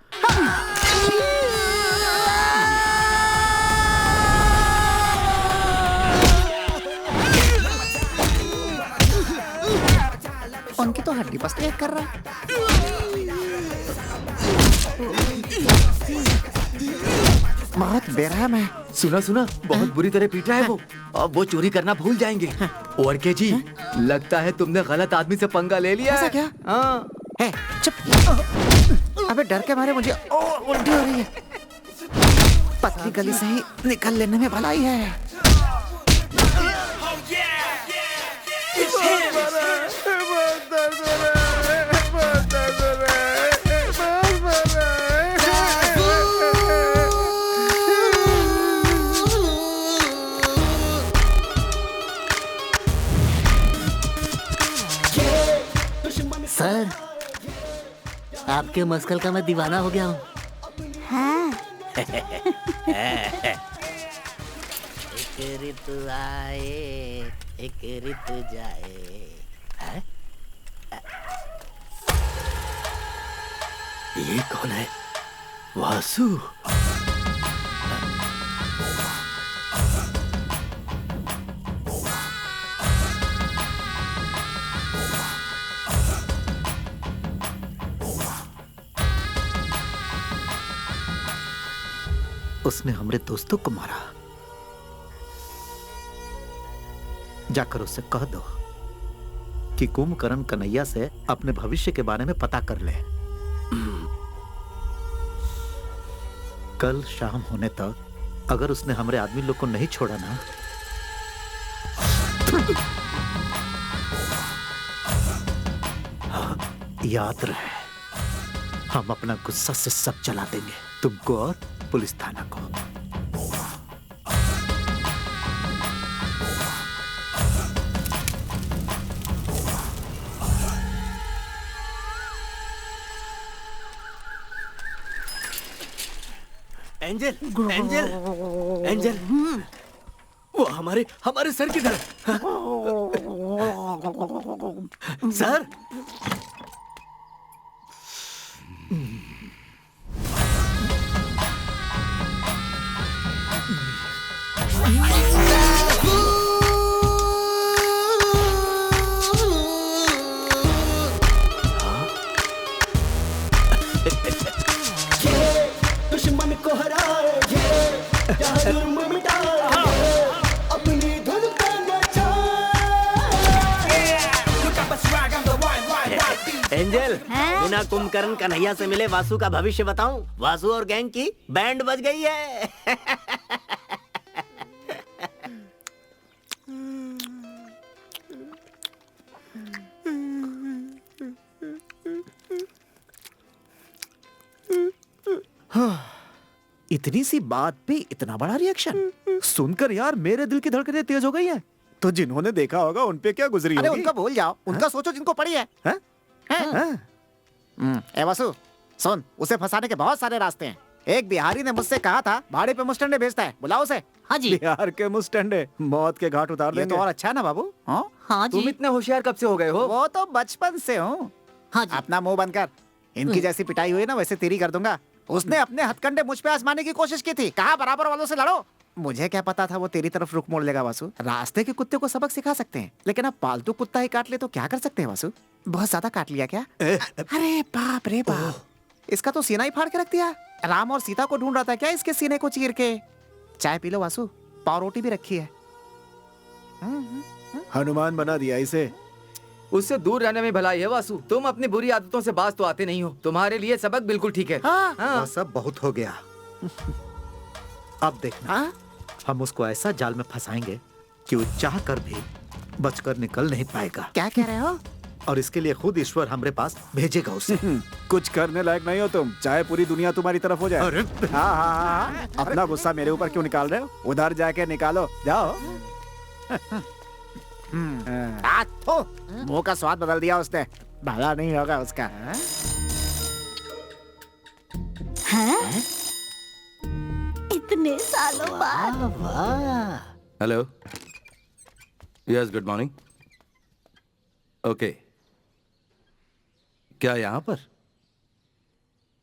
उनकी तो हड्डी बस एक कर रहा है। बहुत बेरहम है। सुना बहुत बुरी तरह पीटा है वो। अब वो चोरी करना भूल जाएंगे। ओरके जी, लगता है तुमने गलत आदमी से पंगा ले लिया। ऐसा क्या? हाँ। चुप। अबे डर के मारे मुझे उल्टी हो रही है। पतली गली से ही निकल लेने में भलाई है। सर, आपके मस्कल का मैं दीवाना हो गया हूँ। हाँ। एक ऋतु आए, एक ऋतु जाए। है? ये कौन है? वासु। उसने हमारे दोस्तों को मारा। जाकर उससे कह दो कि कुंभकर्ण कन्हैया से अपने भविष्य के बारे में पता कर ले। कल शाम होने तक अगर उसने हमारे आदमी लोग को नहीं छोड़ा ना, याद रहे, हम अपना गुस्सा से सब जला देंगे, तुमको और पुलिस थाना को। एंजल, एंजल, एंजल, वो हमारे हमारे सर किधर है? सर, दुश्मन को हराएंगे, क्या जुर्म मिटाएंगे, अपनी धुन पे नचाएंगे। एंजल, बिना कुंभकर्ण कन्हैया से मिले वासु का भविष्य बताऊं? वासु और गैंग की बैंड बज गई है। इतनी सी बात पे इतना बड़ा रिएक्शन सुनकर यार मेरे दिल की धड़कनें तेज हो गई हैं। तो जिन्होंने देखा होगा उन पे क्या गुजरी होगी? अरे उनका भूल जाओ, उनका सोचो जिनको पड़ी है। ए वासु, सुन, उसे फंसाने के बहुत सारे रास्ते हैं। एक बिहारी ने मुझसे कहा था भाड़े पे मुस्टंडे भेजता है, बुलाओ उसे। हाँ जी। बिहार के मुस्टंडे मौत के घाट उतार ये देंगे। तो और अच्छा है ना बाबू। हाँ तुम इतने होशियार कब से हो गए हो? वो तो बचपन से हूँ। हाँ जी। अपना मुंह बंद कर। इनकी जैसी पिटाई हुई ना वैसे तेरी कर दूंगा। उसने अपने हथकंडे मुझ पे आजमाने की कोशिश की थी, कहा बराबर वालों से लड़ो। मुझे क्या पता था वो तेरी तरफ रुख मोड़ लेगा वासु। रास्ते के कुत्ते को सबक सिखा सकते हैं, लेकिन अब पालतू कुत्ता ही काट ले तो क्या कर सकते हैं वासु? बहुत ज्यादा काट लिया क्या? अरे बाप रे बाप, इसका तो सीना ही फाड़ के रख दिया। राम और सीता को ढूंढ रहा था क्या इसके सीने को चीर के? चाय पी लो वासु, पाव रोटी भी रखी है। हनुमान बना दिया इसे। उससे दूर रहने में भलाई है वासु। तुम अपनी बुरी आदतों से बाज तो आते नहीं हो। तुम्हारे लिए सबक बिल्कुल ठीक है। वो सब बहुत हो गया। अब देखना, हम उसको ऐसा जाल में फंसाएंगे कि वो चाह कर भी बचकर निकल नहीं पाएगा। क्या कह रहे हो? और इसके लिए खुद ईश्वर हमारे पास भेजेगा उसे। कुछ करने लायक नहीं हो तुम, चाहे पूरी दुनिया तुम्हारी तरफ हो जाए। हाँ, अपना गुस्सा मेरे ऊपर क्यों निकाल रहे हो? उधर जाके निकालो, जाओ। मुंह का स्वाद बदल दिया उसने, भला नहीं होगा उसका। हैं? इतने सालों बाद। Hello, yes, good morning. Okay, क्या यहाँ पर?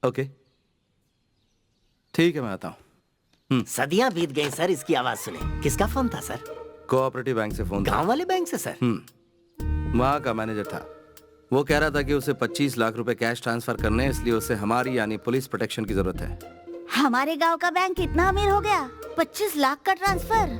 ओके, ठीक है, मैं आता हूँ। सदियां बीत गई सर, इसकी आवाज सुने। किसका फोन था सर? कोऑपरेटिव बैंक से फोन था। गांव वाले बैंक से सर? वहाँ का मैनेजर था। वो कह रहा था कि उसे 25 लाख रुपए कैश ट्रांसफर करने हैं, इसलिए उसे हमारी यानी पुलिस प्रोटेक्शन की जरूरत है। हमारे गांव का बैंक इतना अमीर हो गया? 25 लाख का ट्रांसफर?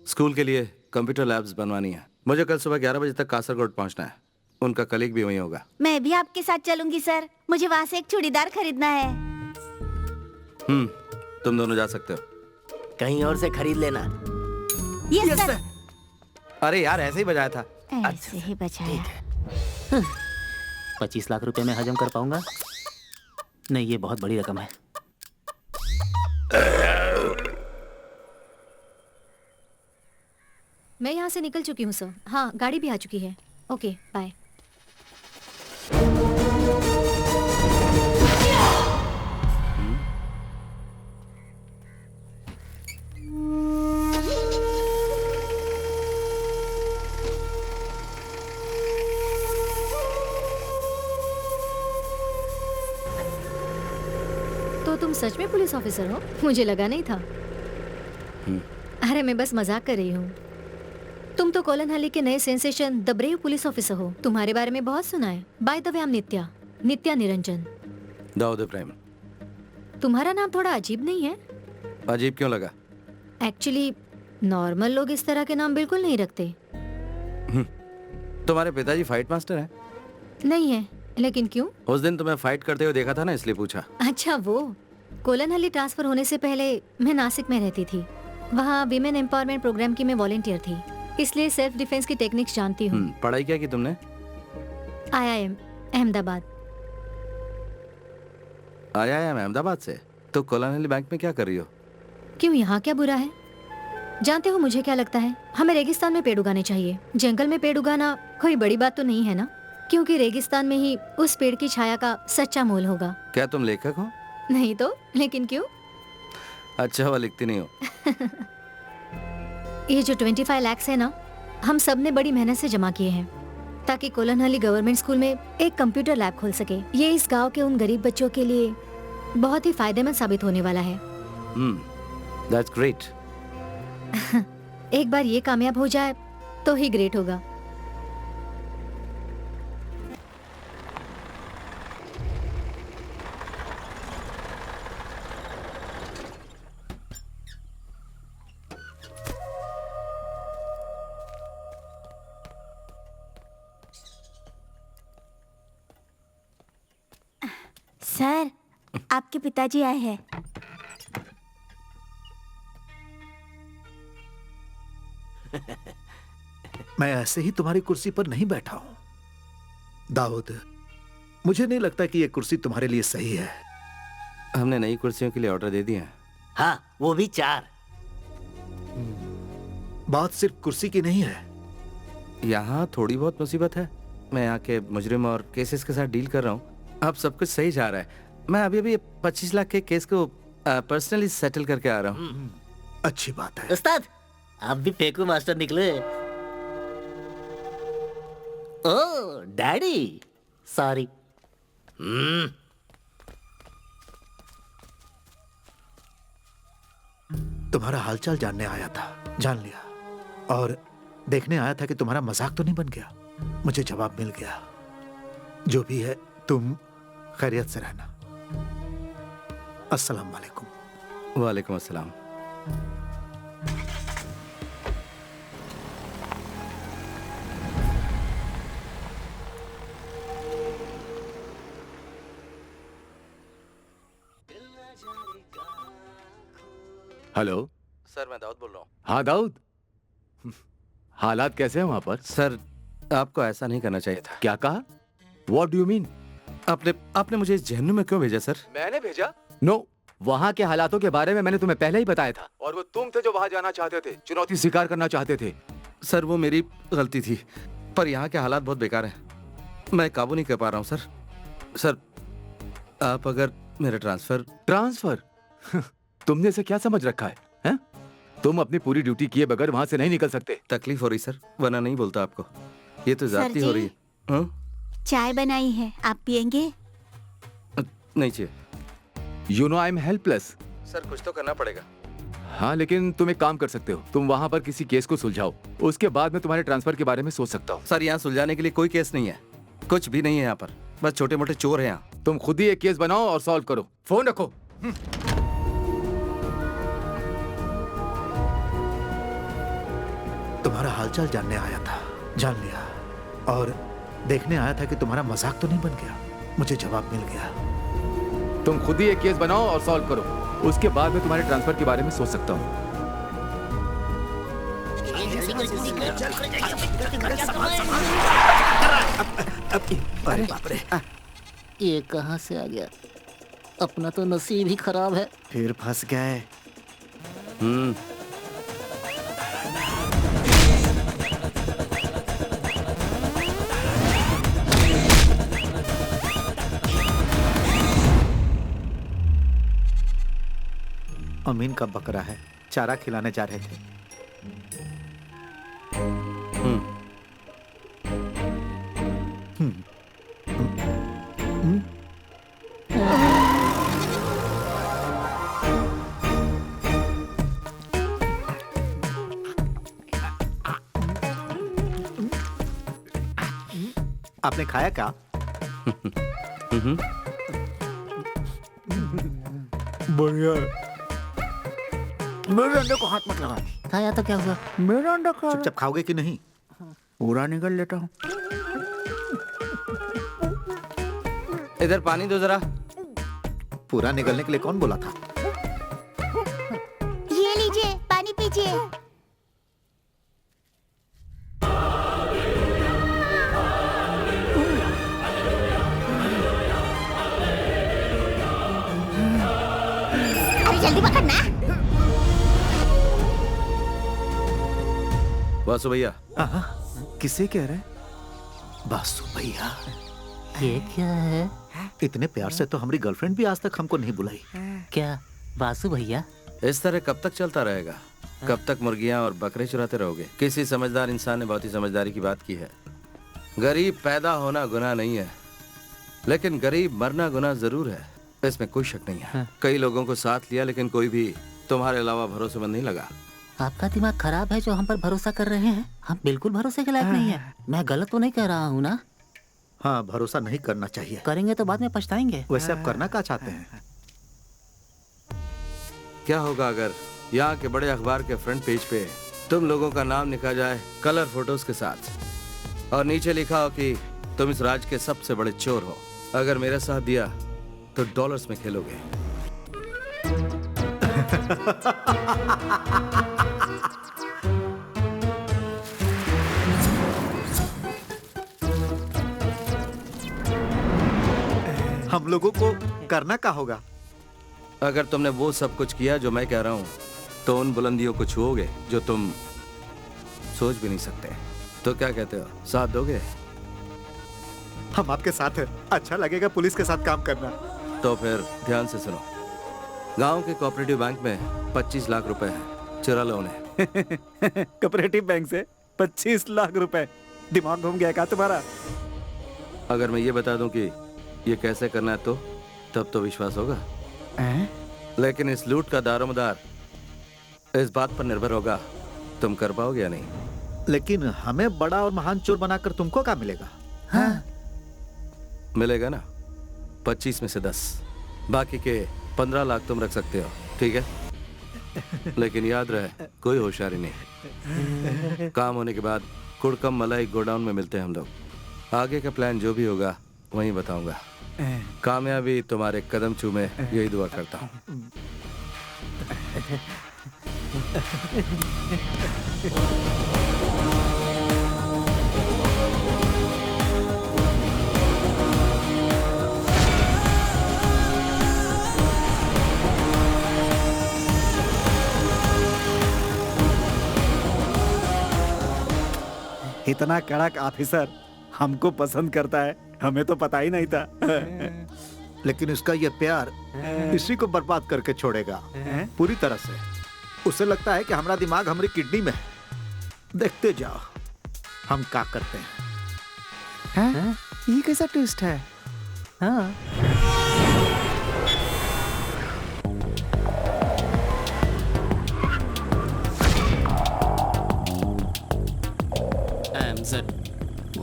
स्कूल के लिए कंप्यूटर लैब्स बनवानी है। मुझे कल सुबह 11 बजे तक कासरगोड पहुँचना है। उनका कलीग भी वहीं होगा। मैं भी आपके साथ चलूंगी सर, मुझे वहाँ से एक चूड़ीदार खरीदना है। तुम दोनों जा सकते हो। कहीं और से खरीद लेना। Yes sir. अरे यार, ऐसे ही बजाया था। ऐसे ही बचाया। 25 लाख रुपए में हजम कर पाऊंगा? नहीं, ये बहुत बड़ी रकम है। मैं यहाँ से निकल चुकी हूँ सर। हाँ, गाड़ी भी आ चुकी है। Okay, bye. तो तुम सच में पुलिस ऑफिसर हो? मुझे लगा नहीं था। अरे मैं बस मजाक कर रही हूँ। तुम तो कोलनहल्ली के नए sensation the brave police officer हो। तुम्हारे बारे में बहुत सुना है। By the way, I am Nitya Niranjan. Dawood Ibrahim. तुम्हारा नाम थोड़ा अजीब नहीं है? अजीब क्यों लगा? एक्चुअली नॉर्मल लोग इस तरह के नाम बिल्कुल नहीं रखते। तुम्हारे पिताजी फाइट मास्टर हैं? नहीं है, लेकिन क्यों? उस दिन तुम्हें फाइट करते हुए देखा था ना, इसलिए पूछा। अच्छा, वो कोलनहल्ली ट्रांसफर होने से पहले मैं नासिक में रहती थी। वहाँ विमेन एम्पावरमेंट प्रोग्राम की मैं वॉलंटियर थी, इसलिए सेल्फ डिफेंस की टेक्निक्स जानती हूँ। पढ़ाई क्या की तुमने? IIM अहमदाबाद। आया है अहमदाबाद से? तो कोलन हली बैंक में क्या कर रही हो? क्यों, यहाँ क्या बुरा है? जानते हो मुझे क्या लगता है, हमें रेगिस्तान में पेड़ उगाने चाहिए। जंगल में पेड़ उगाना कोई बड़ी बात तो नहीं है ना, क्योंकि रेगिस्तान में ही उस पेड़ की छाया का सच्चा मोल होगा। क्या तुम लेखक हो? नहीं तो, लेकिन क्यों? अच्छा हुआ लिखती नहीं हो। ये जो 25 लाख है ना, हम सब ने बड़ी मेहनत से जमा किए हैं ताकि कोलनहली गवर्नमेंट स्कूल में एक कंप्यूटर लैब खोल सके। ये इस गांव के उन गरीब बच्चों के लिए बहुत ही फायदेमंद साबित होने वाला है। That's great. एक बार ये कामयाब हो जाए तो ही ग्रेट होगा। सर, आपके पिताजी आए हैं। मैं ऐसे ही तुम्हारी कुर्सी पर नहीं बैठा हूं दाऊद। मुझे नहीं लगता कि यह कुर्सी तुम्हारे लिए सही है। हमने नई कुर्सियों के लिए ऑर्डर दे दिया है। हाँ, वो भी 4। बात सिर्फ कुर्सी की नहीं है। यहाँ थोड़ी बहुत मुसीबत है। मैं यहाँ के मुजरिम और केसेस के साथ डील कर रहा हूँ। अब सब कुछ सही जा रहा है। मैं अभी 25 लाख के केस को पर्सनली सेटल करके आ रहा हूँ। अच्छी बात है। उस्ताद, आप भी फेंकू मास्टर निकले। ओह डैडी, सॉरी। तुम्हारा हालचाल जानने आया था, जान लिया। और देखने आया था कि तुम्हारा मजाक तो नहीं बन गया। मुझे जवाब मिल गया। जो भी है, तुम खैरियत से रहना। अस्सलाम वालेकुम। वालेकुम अस्सलाम। हेलो सर, मैं दाऊद बोल रहा हूँ। हाँ दाऊद, हालात कैसे हैं वहाँ पर? सर, आपको ऐसा नहीं करना चाहिए था। क्या कहा? What do you mean? आपने मुझे इस जहन्नुम में क्यों भेजा सर? मैंने भेजा? नो, वहाँ के हालातों के बारे में मैंने तुम्हें पहले ही बताया था। और वो तुम थे जो वहाँ जाना चाहते थे, चुनौती स्वीकार करना चाहते थे। सर, वो मेरी गलती थी, पर यहाँ के हालात बहुत बेकार हैं। मैं काबू नहीं कर पा रहा हूँ सर। सर, आप अगर मेरा ट्रांसफर तुमने इसे क्या समझ रखा है, हैं? तुम अपनी पूरी ड्यूटी किए बगैर वहाँ से नहीं निकल सकते। तकलीफ हो रही सर, वरना नहीं बोलता आपको। ये तो ज्यादती हो रही है। चाय बनाई है, आप पियेंगे? नहीं चाहिए। You know I'm helpless. Sir, कुछ तो करना पड़ेगा। हाँ, लेकिन तुम एक काम कर सकते हो। तुम वहाँ पर किसी केस को सुलझाओ, उसके बाद मैं तुम्हारे ट्रांसफर के बारे में सोच सकता हूँ। सर, यहाँ सुलझाने के लिए कोई केस नहीं है, कुछ भी नहीं है यहाँ पर। बस छोटे मोटे चोर हैं यहाँ। तुम खुद ही एक केस बनाओ और सॉल्व करो। फोन रखो। तुम्हारा हालचाल जानने आया था, जान लिया। और देखने आया था कि तुम्हारा मजाक तो नहीं बन गया। मुझे जवाब मिल गया। तुम खुद ही एक केस बनाओ और सॉल्व करो, उसके बाद मैं तुम्हारे ट्रांसफर के बारे में सोच सकता हूँ। अरे बाप रे, ये कहाँ से आ गया? अपना तो नसीब ही खराब है। फिर फंस गए। अमीन का बकरा है, चारा खिलाने जा रहे थे। आपने खाया क्या? बढ़िया। मेरे अंडे को हाथ मत लगा। खाया तो क्या हुआ? मेरा अंडा खा। चुपचाप खाओगे कि नहीं? पूरा निकल लेता हूँ। इधर पानी दो जरा। पूरा निकलने के लिए कौन बोला था? ये लीजिए, पानी पीजिए। पकड़ना। वासु भैया। किसे कह रहे? बासु भैया। ये क्या है? इतने प्यार से तो हमारी गर्लफ्रेंड भी आज तक हमको नहीं बुलाई। क्या वासु भैया? इस तरह कब तक चलता रहेगा? कब तक मुर्गियां और बकरे चुराते रहोगे? किसी समझदार इंसान ने बहुत ही समझदारी की बात की है। गरीब पैदा होना गुनाह नहीं है, लेकिन गरीब मरना गुनाह जरूर है, इसमें कोई शक नहीं है। कई लोगों को साथ लिया, लेकिन कोई भी तुम्हारे अलावा भरोसेमंद नहीं लगा। आपका दिमाग खराब है जो हम पर भरोसा कर रहे हैं। हम बिल्कुल भरोसे के लायक नहीं है। मैं गलत तो नहीं कह रहा हूँ ना? हाँ, भरोसा नहीं करना चाहिए। करेंगे तो बाद में पछताएंगे। वैसे आप करना क्या चाहते हैं? क्या होगा अगर यहाँ के बड़े अखबार के फ्रंट पेज पे तुम लोगों का नाम लिखा जाए कलर फोटोज के साथ, और नीचे लिखा हो कि तुम इस राज्य के सबसे बड़े चोर हो। अगर मेरा साथ दिया तो डॉलर्स में खेलोगे। हम लोगों को करना क्या होगा? अगर तुमने वो सब कुछ किया जो मैं कह रहा हूँ, तो उन बुलंदियों को छुओगे जो तुम सोच भी नहीं सकते। तो क्या कहते हो, साथ दोगे? हम आपके साथ हैं। अच्छा लगेगा पुलिस के साथ काम करना। तो फिर ध्यान से सुनो। गांव के कोऑपरेटिव बैंक में 25 लाख रुपए हैं, चुरा लो उन्हें। कोऑपरेटिव बैंक से 25 लाख रुपए? दिमाग घूम गया क्या तुम्हारा? अगर मैं ये बता दूं कि ये कैसे करना है, तो तब तो विश्वास होगा। लेकिन इस लूट का दारोमदार इस बात पर निर्भर होगा तुम कर पाओगे या नहीं। लेकिन हमें बड़ा और महान चोर बनाकर तुमको क्या मिलेगा? हाँ। मिलेगा ना 25 में से 10, बाकी के 15 लाख तुम रख सकते हो, ठीक है? लेकिन याद रहे, कोई होशियारी नहीं। काम होने के बाद कुड़कम मलाई गोडाउन में मिलते हैं हम लोग। आगे का प्लान जो भी होगा वहीं बताऊंगा। कामयाबी तुम्हारे कदम चूमे, यही दुआ करता हूँ। इतना कड़क ऑफिसर हमको पसंद करता है, हमें तो पता ही नहीं था। लेकिन उसका ये प्यार इसी को बर्बाद करके छोड़ेगा पूरी तरह से। उसे लगता है कि हमारा दिमाग हमारी किडनी में है। देखते जाओ हम क्या करते हैं। ये कैसा ट्विस्ट है? हाँ।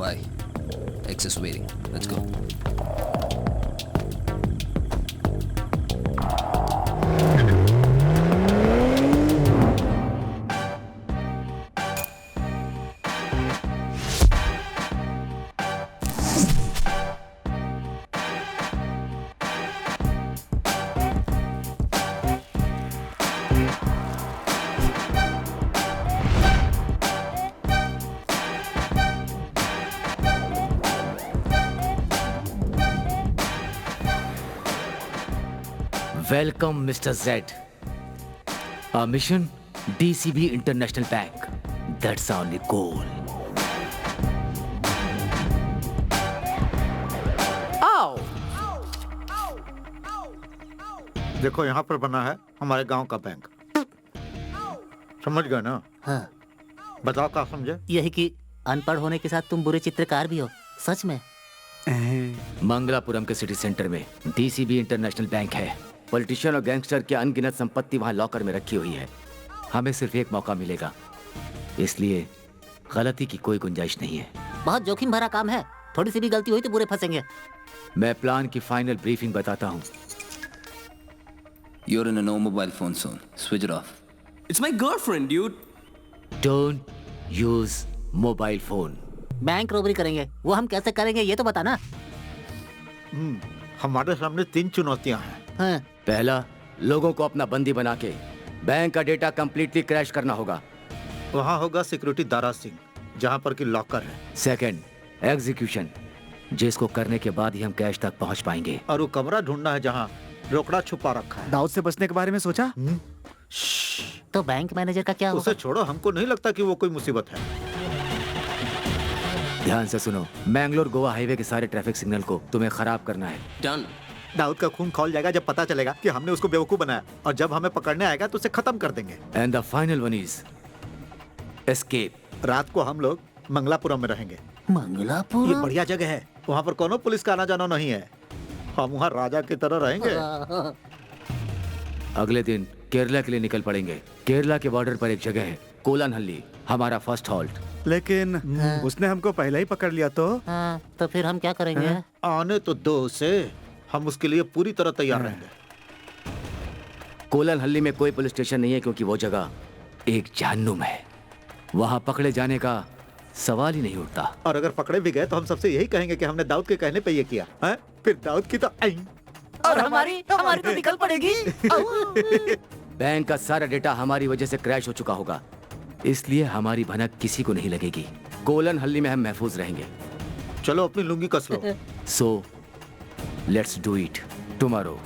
Why? X is waiting. Let's go. Welcome, Mr. Z. Our mission, DCB International Bank. That's our only goal. आओ। देखो यहाँ पर बना है हमारे गांव का बैंक। समझ गए ना? हाँ। बताओ क्या समझे? यही कि अनपढ़ होने के साथ तुम बुरे चित्रकार भी हो। सच में? मंगलापुरम के सिटी सेंटर में DCB इंटरनेशनल बैंक है। पॉलिटिशियन और गैंगस्टर की अनगिनत संपत्ति वहाँ लॉकर में रखी हुई है। हमें सिर्फ एक मौका मिलेगा, इसलिए गलती की कोई गुंजाइश नहीं है। बहुत जोखिम भरा काम है, थोड़ी सी भी गलती हुई तो बुरे फंसेंगे। मैं प्लान की फाइनल ब्रीफिंग बताता हूँ। You're in a no mobile phone zone. Switch it off. It's my girlfriend, dude. Don't use mobile phone. Bank robbery करेंगे, वो हम कैसे करेंगे ये तो बता ना। हमारे सामने 3 चुनौतियां हैं। हाँ। पहला, लोगों को अपना बंदी बना के बैंक का डेटा कंप्लीटली क्रैश करना होगा। वहाँ होगा सिक्योरिटी दारा सिंह, जहाँ पर की लॉकर है। सेकंड, एग्जीक्यूशन, जिसको करने के बाद ही हम कैश तक पहुँच पाएंगे। और वो कमरा ढूंढना है जहाँ रोकड़ा छुपा रखा है। दाऊद से बचने के बारे में सोचा? तो बैंक मैनेजर का क्या उसे छोड़ो, हमको नहीं लगता कि वो कोई मुसीबत है। ध्यान से सुनो, मैंगलोर गोवा हाईवे के सारे ट्रैफिक सिग्नल को तुम्हें खराब करना है। डन। दाऊद का खून खौल जाएगा जब पता चलेगा कि हमने उसको बेवकूफ बनाया, और जब हमें पकड़ने आएगा तो उसे खत्म कर देंगे। And the final one is escape. रात को हम लोग मंगलापुरम में रहेंगे। मंगलापुरम? ये बढ़िया जगह है, वहाँ पर कोनो पुलिस का आना जाना नहीं है। हम वहाँ राजा की तरह रहेंगे। अगले दिन केरला के लिए निकल पड़ेंगे। केरला के बॉर्डर पर एक जगह है, कोलानहल्ली, हमारा फर्स्ट हॉल्ट। लेकिन उसने हमको पहले ही पकड़ लिया तो फिर हम क्या करेंगे? आने तो दो उसे, हम उसके लिए पूरी तरह तैयार रहेंगे। कोलानहल्ली में कोई पुलिस स्टेशन नहीं है क्योंकि वो जगह एक जहन्नुम है। वहाँ पकड़े जाने का सवाल ही नहीं उठता। और अगर पकड़े भी गए तो हम सबसे यही कहेंगे कि हमने दाऊद के कहने पे ये किया है। फिर दाऊद की तो और हमारी तो निकल पड़ेगी। बैंक का सारा डेटा हमारी वजह से क्रैश हो चुका होगा, इसलिए हमारी भनक किसी को नहीं लगेगी। कोलानहल्ली में हम महफूज रहेंगे। चलो अपनी लुंगी कस लो। So let's do it tomorrow.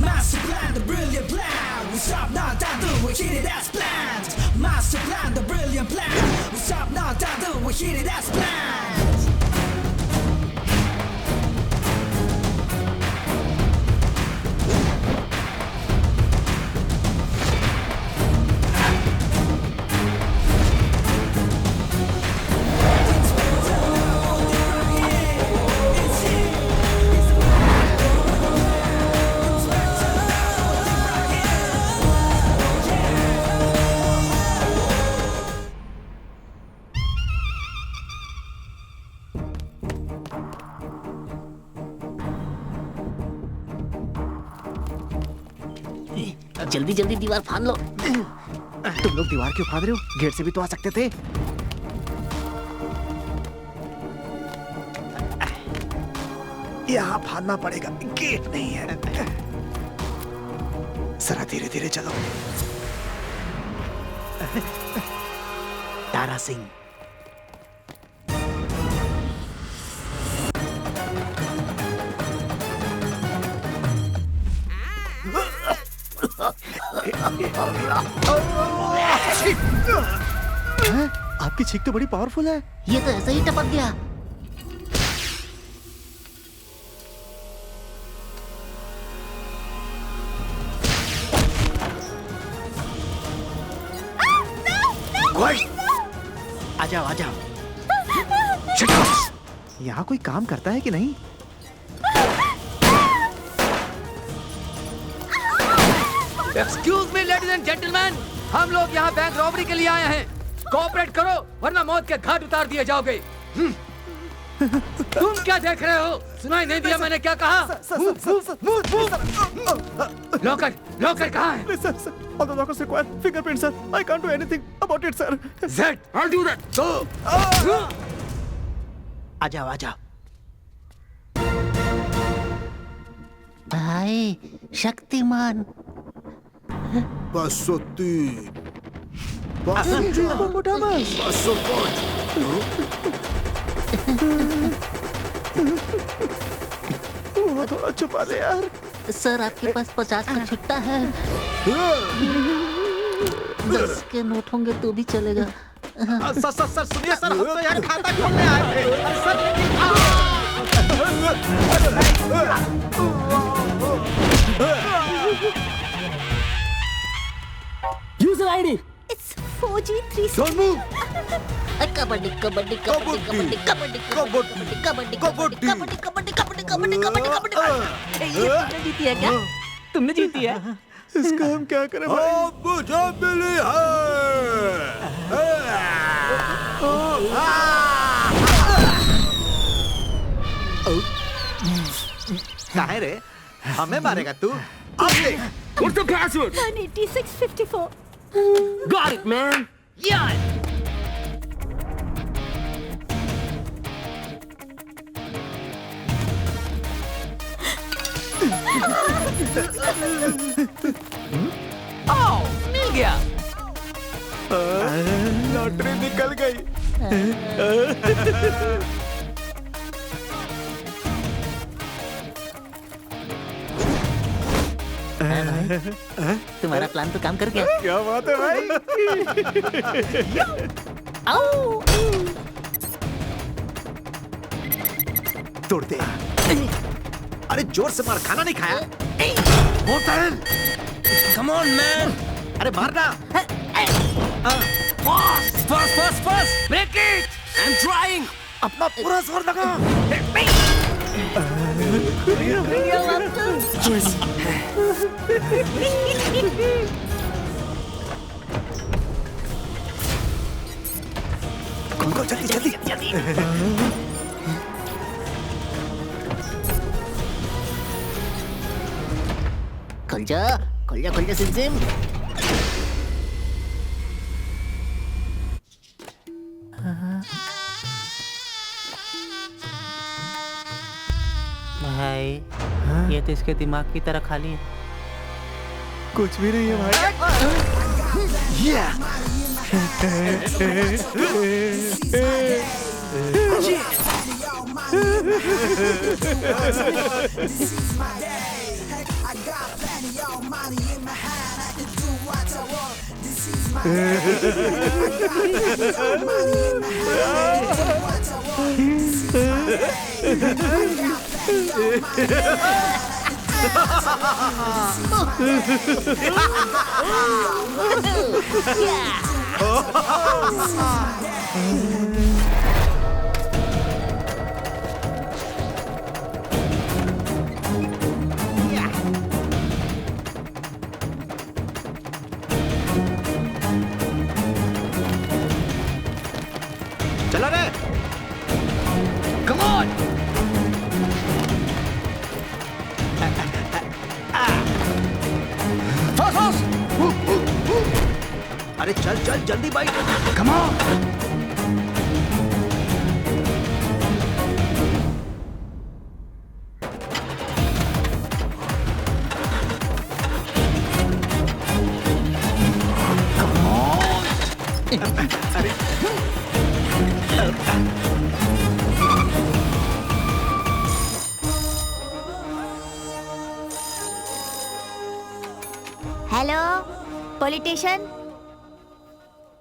Master plan, the brilliant plan. We stop now, down, do we hit it as planned. Master plan, the brilliant plan. We stop now, down, do we hit it as planned. जल्दी जल्दी दीवार फाड़ लो। तुम लोग दीवार क्यों फाड़ रहे हो? गेट से भी तो आ सकते थे। यहाँ फाड़ना पड़ेगा, गेट नहीं है। जरा धीरे धीरे चलो। तारा सिंह। आपकी छींक तो बड़ी पावरफुल है। ये तो ऐसे ही टपक गया। आ जाओ आ जाओ। यहाँ कोई काम करता है कि नहीं? Excuse me ladies and gentleman, हम लोग यहाँ बैंक रॉबरी के लिए आए हैं। कोऑपरेट करो वरना मौत के घाट उतार दिए जाओगे। तुम क्या देख रहे हो? सुनाई नहीं दिया मैंने क्या कहा? लॉकर लॉकर कहाँ है? All the lockers require fingerprints, sir. I can't do anything about it, sir. Zed, I'll do that. Go. आ जाओ आ जाओ। भाई शक्तिमान। वो थोड़ा छुपा ले यार। सर आपके पास 50 का छुट्टा है। 10 के नोट होंगे तो भी चलेगा। सर सुनिए सर, हम तो यहाँ खाता खोलने आए थे। User ID. It's 4G3. Don't move. Kabaddi kabaddi kabaddi kabaddi kabaddi kabaddi kabaddi kabaddi kabaddi kabaddi kabaddi kabaddi kabaddi. ये तुमने जीती है क्या? तुमने जीती है? इसका हम क्या करें भाई? मुझे मिली काहे रे? हमें मारेगा तू? अब देख। What's the password? 18654. Got it, man. Yeah. आओ, मिल गया। लॉटरी निकल गई। तुम्हारा प्लान तो काम कर गया। क्या बात है भाई। तोड़ दे। अरे जोर से मार, खाना नहीं खाया। Come on, man. अरे मारना। Fast. Make it. I'm trying. अपना पूरा जोर लगा। जल्दी। खुल जा सिमसिम। भाई ये तो इसके दिमाग की तरह खाली है। कुछ भी नहीं है चला रे। Come on. Fast. अरे चल जल्दी भाई। Come on. हेलो, पॉलिटिशियन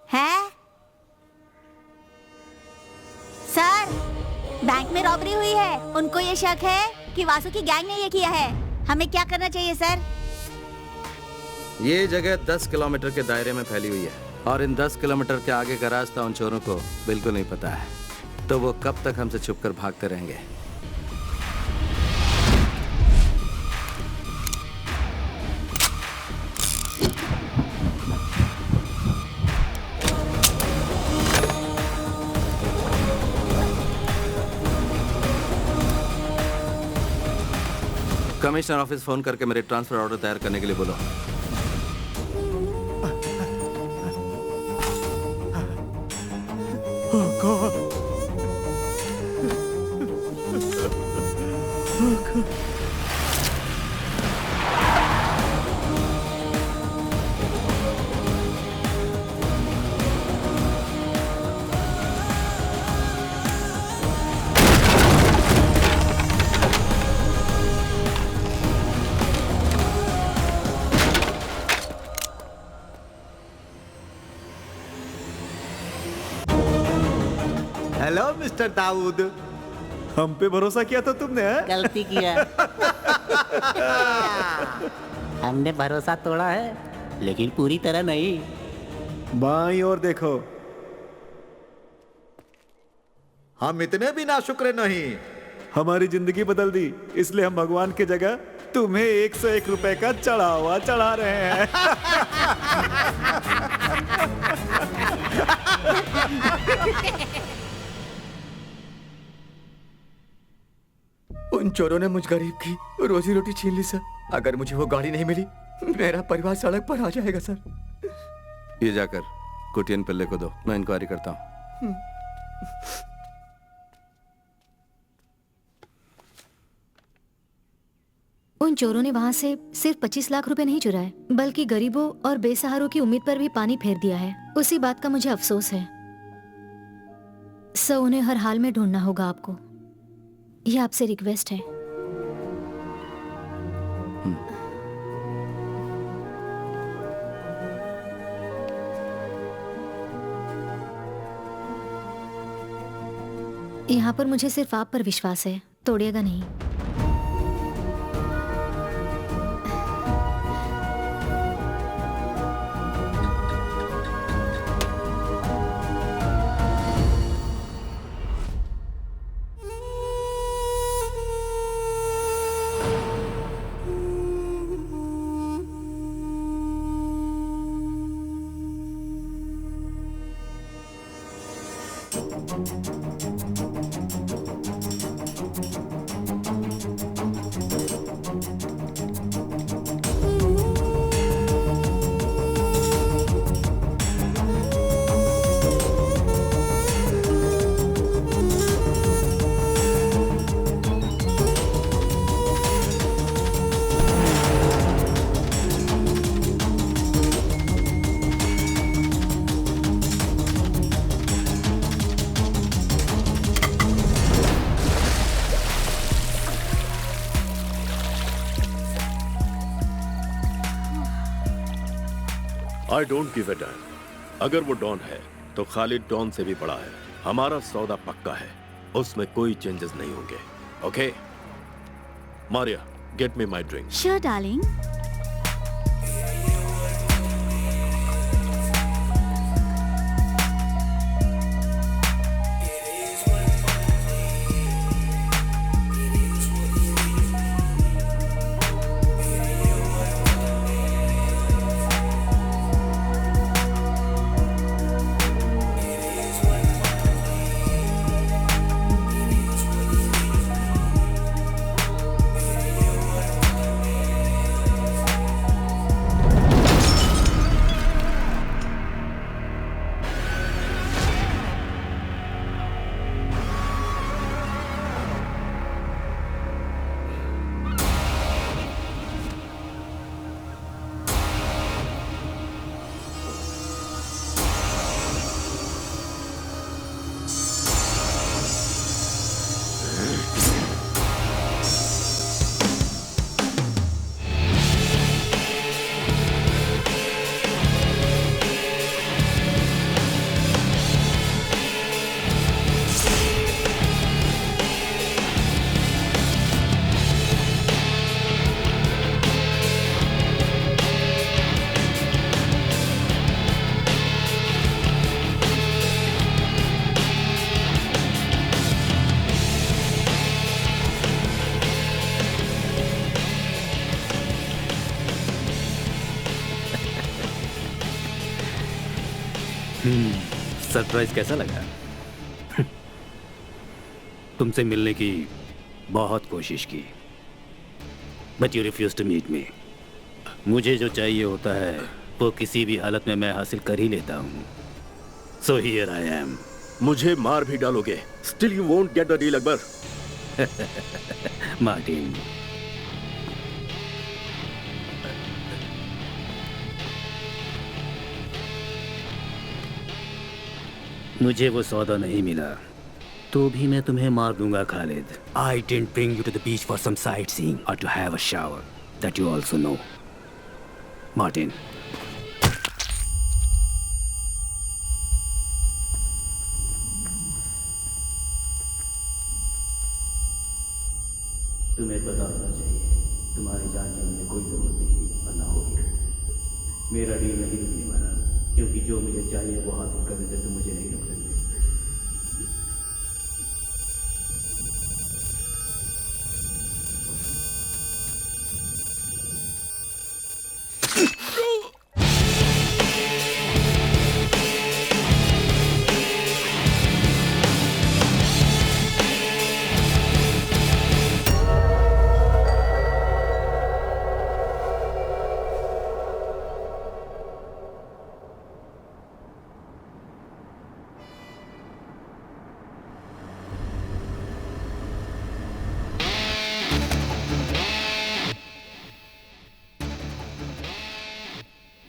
है? सर, बैंक में रॉबरी हुई है। उनको ये शक है कि वासु की गैंग ने ये किया है। हमें क्या करना चाहिए सर? ये जगह 10 किलोमीटर के दायरे में फैली हुई है और इन 10 किलोमीटर के आगे का रास्ता उन चोरों को बिल्कुल नहीं पता है, तो वो कब तक हमसे छुपकर भागते रहेंगे। कमिश्नर ऑफिस फोन करके मेरे ट्रांसफर ऑर्डर तैयार करने के लिए बोलो। हेलो मिस्टर दाऊद, हम पे भरोसा किया था तुमने, है? गलती किया। हमने भरोसा तोड़ा है, लेकिन पूरी तरह नहीं। बाईं ओर देखो। हम इतने भी नाशुक्र नहीं। हमारी जिंदगी बदल दी, इसलिए हम भगवान की जगह तुम्हें 101 रुपए का चढ़ावा चढ़ा रहे हैं। उन चोरों ने मुझ गरीब की रोजी रोटी छीन ली सर। अगर मुझे वो गाड़ी नहीं मिली, मेरा परिवार सड़क पर आ जाएगा सर। ये जाकर कुटियन पिल्ले को दो, मैं इंक्वायरी करता हूँ। उन चोरों ने वहाँ से सिर्फ 25 लाख रुपए नहीं चुराए, बल्कि गरीबों और बेसहारों की उम्मीद पर भी पानी फेर दिया है। उसी बात का मुझे अफसोस है। सो उन्हें हर हाल में ढूंढना होगा आपको। ये आपसे रिक्वेस्ट है। यहाँ पर मुझे सिर्फ आप पर विश्वास है, तोड़िएगा नहीं। I don't give a dam. अगर वो डॉन है तो खालिद डॉन से भी बड़ा है। हमारा सौदा पक्का है, उसमें कोई चेंजेस नहीं होंगे। Okay Maria, get me my drink. Sure darling. Surprise कैसा लगा? तुमसे मिलने की बहुत कोशिश की, but you refuse to meet me. मुझे जो चाहिए होता है वो किसी भी हालत में मैं हासिल कर ही लेता हूँ। So here I am. मुझे मार भी डालोगे, still you won't get the deal Akbar. Martin, मुझे वो सौदा नहीं मिला तो भी मैं तुम्हें मार दूंगा Khalid. I didn't bring you to the beach for some sightseeing or to have a shower. That you also know. Martin. तुम्हें पता होना चाहिए, तुम्हारी जान की मुझे कोई जरूरत नहीं थी और ना होगी। मेरा डील नहीं रुकने वाला, क्योंकि जो मुझे चाहिए वो हासिल करने से तुम मुझे नहीं रोक सकते।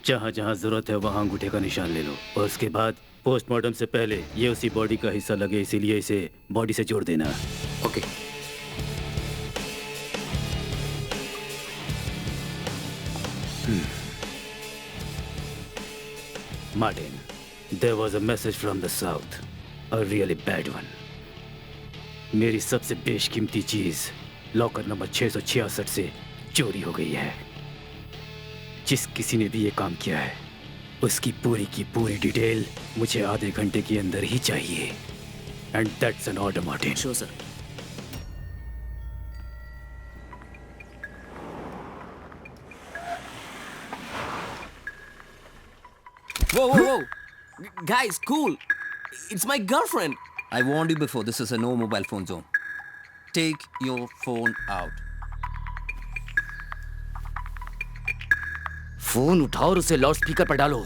जहाँ जहाँ जरूरत है वहाँ अंगूठे का निशान ले लो और उसके बाद पोस्टमार्टम से पहले ये उसी बॉडी का हिस्सा लगे, इसीलिए इसे बॉडी से जोड़ देना। Okay. Martin, there was a message from the south, a really bad one. मेरी सबसे बेशकीमती चीज लॉकर नंबर 666 से चोरी हो गई है। जिस किसी ने भी ये काम किया है उसकी पूरी की पूरी डिटेल मुझे आधे घंटे के अंदर ही चाहिए। And that's an order Martin. Sure sir. Whoa, whoa, whoa! Guys, cool! It's my girlfriend! I warned you before, this is a no mobile phone zone. Take your phone out. Phone उठाओ और उसे loud speaker पर डालो।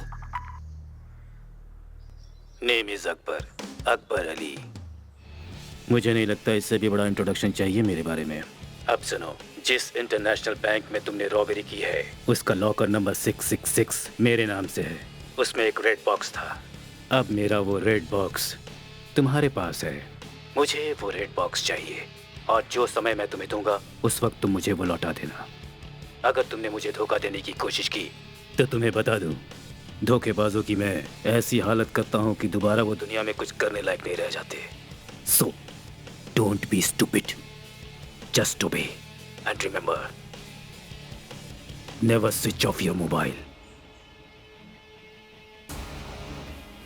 Name is Akbar, Akbar Ali. मुझे नहीं लगता इससे भी बड़ा इंट्रोडक्शन चाहिए मेरे बारे में। अब सुनो, जिस इंटरनेशनल बैंक में तुमने रॉबरी की है उसका लॉकर नंबर 666 मेरे नाम से है। उसमें एक रेड बॉक्स था। अब मेरा वो रेड बॉक्स तुम्हारे पास है। मुझे वो रेड बॉक्स चाहिए और जो समय मैं तुम्हें दूंगा उस वक्त तुम मुझे वो लौटा देना। अगर तुमने मुझे धोखा देने की कोशिश की तो तुम्हें बता दूं, धोखेबाजों की मैं ऐसी हालत करता हूं कि दोबारा वो दुनिया में कुछ करने लायक नहीं रह जाते। So don't be stupid, just obey and remember, never switch off your mobile.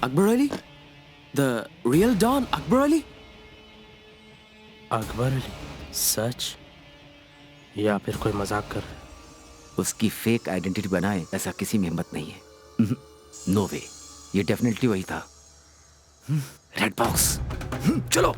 Akbar Ali? The real Don Akbar Ali? Akbar Ali? सच या फिर कोई मजाक कर? उसकी फेक आइडेंटिटी बनाए ऐसा किसी में हिम्मत नहीं है। नो वे, ये डेफिनेटली वही था। रेड बॉक्स, चलो।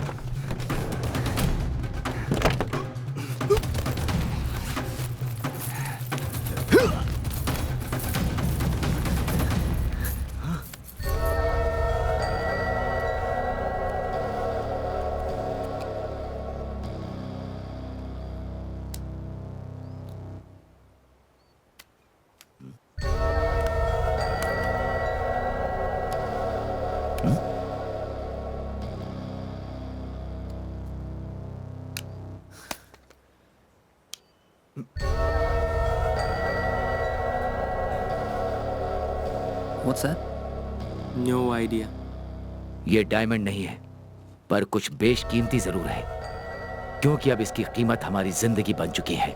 What's that? No idea. ये डायमंड नहीं है, पर कुछ बेशकीमती जरूर है, क्योंकि अब इसकी कीमत हमारी जिंदगी बन चुकी है।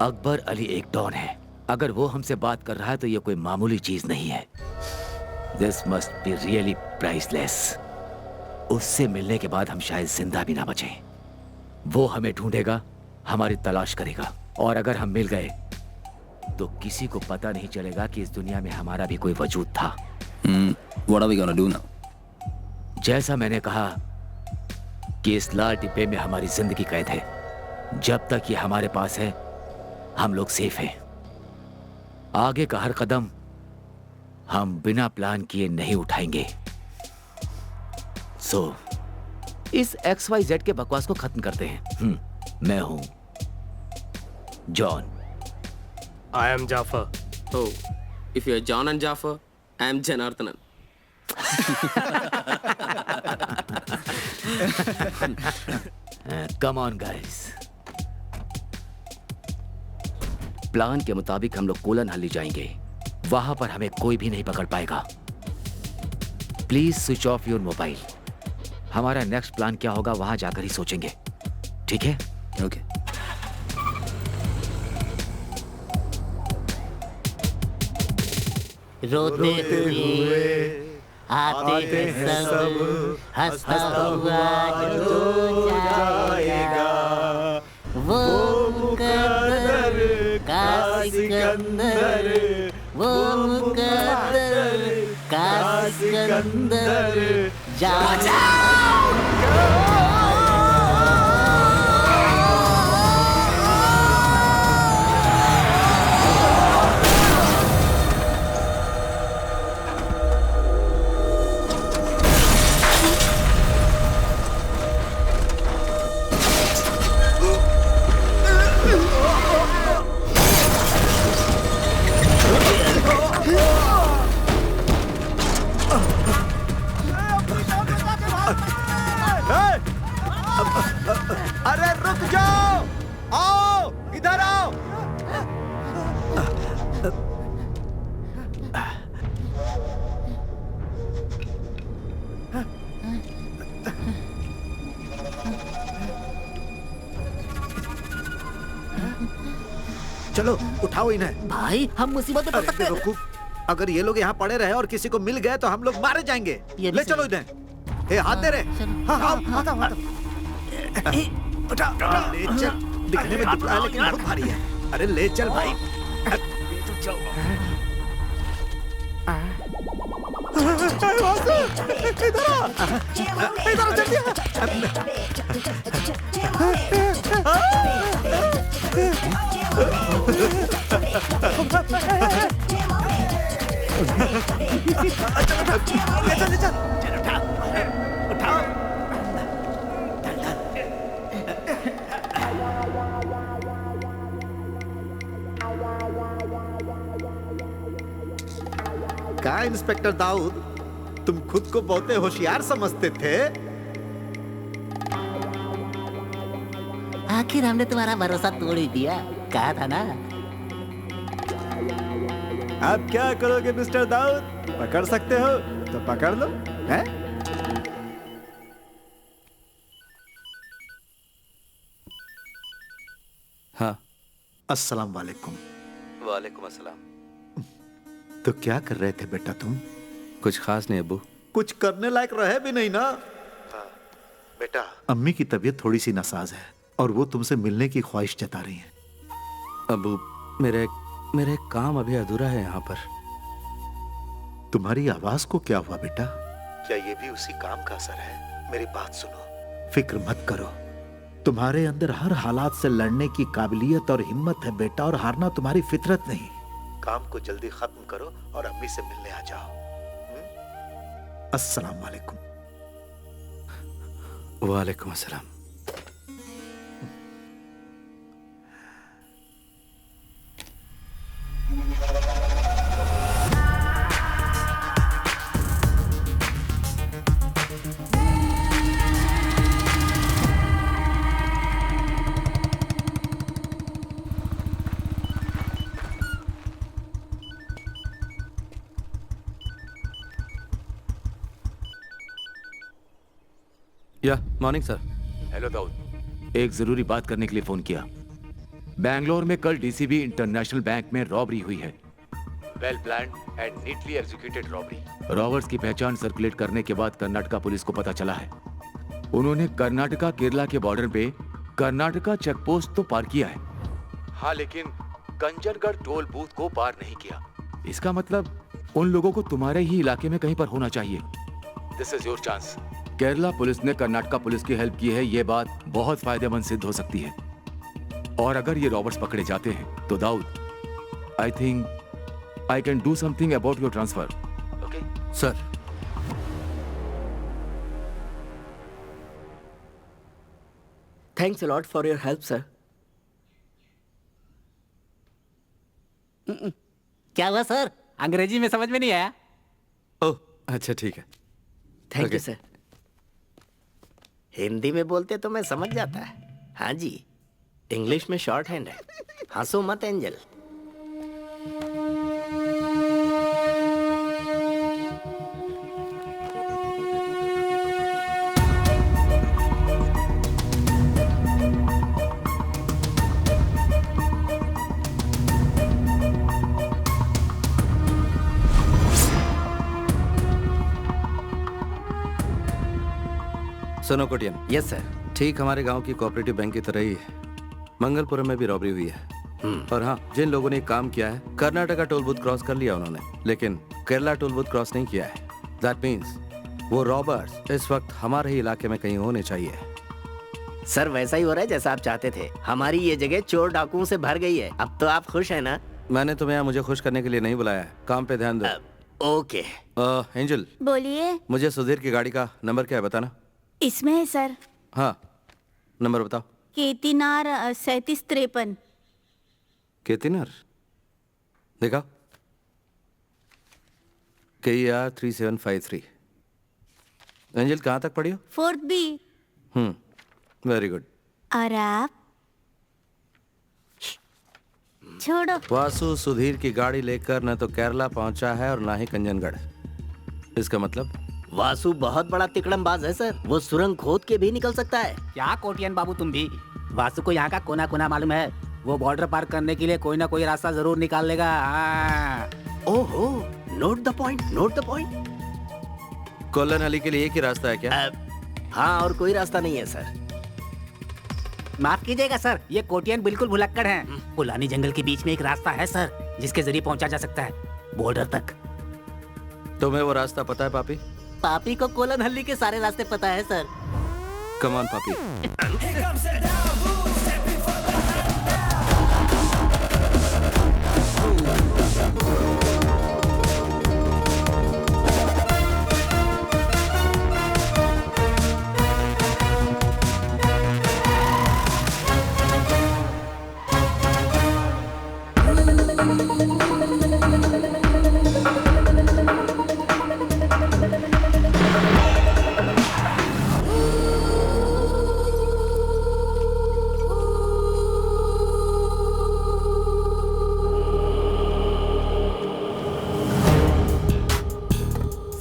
अकबर अली एक डॉन है। अगर वो हमसे बात कर रहा है तो ये कोई मामूली चीज नहीं है। This must be really priceless. उससे मिलने के बाद हम शायद जिंदा भी ना बचें। वो हमें ढूंढेगा, हमारी तलाश करेगा, और अगर हम मिल गए तो किसी को पता नहीं चलेगा कि इस दुनिया में हमारा भी कोई वजूद था। What are we gonna do now? जैसा मैंने कहा कि इस लाल डिब्बे में हमारी जिंदगी कैद है। जब तक ये हमारे पास है हम लोग सेफ हैं। आगे का हर कदम हम बिना प्लान किए नहीं उठाएंगे। सो इस XYZ के बकवास को खत्म करते हैं। मैं हूं John. I am Jafar. Oh, if you are John and Jafar, I am Janardhanan. Come on, guys. Plan के मुताबिक हम लोग कोलन हल्ली जाएंगे। वहां पर हमें कोई भी नहीं पकड़ पाएगा। Please switch off your mobile. हमारा नेक्स्ट प्लान क्या होगा वहां जाकर ही सोचेंगे, ठीक है? ओके। रोते हुए आते हैं सब, हंसता हुआ जो जाएगा वो मुकद्दर का सिकंदर, वो मुकद्दर का सिकंदर जाएगा। अरे रुक जाओ, आओ इधर आओ। चलो उठाओ इन्हें। भाई हम मुसीबत में पड़ सकते हैं। बेवकूफ, अगर ये लोग यहाँ पड़े रहे और किसी को मिल गए तो हम लोग मारे जाएंगे। ले चलो इन्हें। ए हाथ दे रहे। हाँ हाँ आता हूँ। उठा ले चल। दिखने में दुबला है लेकिन बहुत भारी है। अरे ले चल भाई। इधर जल्दी। क्या इंस्पेक्टर दाऊद, तुम खुद को बहुते होशियार समझते थे? आखिर हमने तुम्हारा भरोसा तोड़ ही दिया, कहा था ना। अब क्या करोगे मिस्टर दाऊद? पकड़ सकते हो तो पकड़ लो, हैं? हाँ। अस्सलाम वालेकुम। वालेकुम अस्सलाम। तो क्या कर रहे थे बेटा तुम? कुछ खास नहीं अब्बू। कुछ करने लायक रहे भी नहीं ना। हाँ, बेटा अम्मी की तबीयत थोड़ी सी नासाज है और वो तुमसे मिलने की ख्वाहिश जता रही हैं। अब्बू मेरे काम अभी अधूरा है यहाँ पर। तुम्हारी आवाज को क्या हुआ बेटा? क्या ये भी उसी काम का असर है? मेरी बात सुनो, फिक्र मत करो। तुम्हारे अंदर हर हालात से लड़ने की काबिलियत और हिम्मत है बेटा, और हारना तुम्हारी फितरत नहीं। काम को जल्दी खत्म करो और अम्मी से मिलने आ जाओ। अस्सलाम वालेकुम। वालेकुम अस्सलाम। या मॉर्निंग सर। हेलो दाऊद, एक जरूरी बात करने के लिए फोन किया। बैंगलोर में कल डीसीबी इंटरनेशनल बैंक में रॉबरी हुई है। Well planned and neatly executed robbery. Robbers की पहचान सर्कुलेट करने के बाद कर्नाटका पुलिस को पता चला है उन्होंने कर्नाटका केरला के बॉर्डर पे कर्नाटका चेक पोस्ट तो पार किया है, हाँ, लेकिन कंजरगढ़ टोल बूथ को पार नहीं किया। इसका मतलब उन लोगों को तुम्हारे ही इलाके में कहीं पर होना चाहिए। This is your chance. Kerala police ने कर्नाटका पुलिस की हेल्प की है, ये बात बहुत फायदेमंद सिद्ध हो सकती है। और अगर ये रॉबर्ट्स पकड़े जाते हैं तो Dawood, I think I can do something about your transfer. Okay sir. Thanks a lot for your help sir. क्या हुआ सर? अंग्रेजी में समझ में नहीं आया। ओह अच्छा ठीक है। Thank you sir. हिंदी में बोलते तो मैं समझ जाता है। हाँ जी, इंग्लिश में शॉर्ट हैंड है। हंसो मत एंजल। सुनो कोटियन। Yes sir. ठीक हमारे गांव की कोऑपरेटिव बैंक की तरह ही मंगलपुरम में भी रॉबरी हुई है। और हाँ, जिन लोगों ने काम किया है, कर्नाटका टोल बूथ क्रॉस कर लिया उन्होंने, लेकिन केरला टोल बूथ क्रॉस नहीं किया है। दैट मीन्स वो रॉबर्स इस वक्त हमारे ही इलाके में कहीं होने चाहिए। सर वैसा ही हो रहा है जैसा आप चाहते थे। हमारी ये जगह चोर डाकुओं से भर गई है। अब तो आप खुश हैं ना? मैंने तुम्हें यहाँ मुझे खुश करने के लिए नहीं बुलाया है, काम पे ध्यान दो। ओके। एंजल, बोलिए। मुझे सुधीर की गाड़ी का नंबर क्या है बताना। इसमें है सर। हाँ, नंबर बताओ। केतिनार 3753। केतिनार देखा, KER 3753। एंजल कहाँ तक पढ़ी हो? 4th B। Very good. और आप? छोड़ो। वासु सुधीर की गाड़ी लेकर न तो केरला पहुंचा है और ना ही कंजनगढ़। इसका मतलब? वासु बहुत बड़ा तिकड़मबाज है सर, वो सुरंग खोद के भी निकल सकता है। क्या कोटियन बाबू तुम भी? वासु को यहाँ का कोना कोना मालूम है। वो बॉर्डर पार करने के लिए कोई ना कोई रास्ता जरूर निकाल लेगा। ओहो, note the point, note the point. Colon Ali के लिए एक ही रास्ता है क्या? हाँ, और कोई रास्ता नहीं है सर। माफ कीजिएगा सर, ये कोटियन बिल्कुल भुलक्कड़ हैं। पुलानी जंगल के बीच में एक रास्ता है सर, जिसके जरिए पहुंचा जा सकता है बॉर्डर तक। तुम्हें वो रास्ता पता है पापी? पापी को कोलन हल्ली के सारे रास्ते पता है सर। कम ऑन पापी।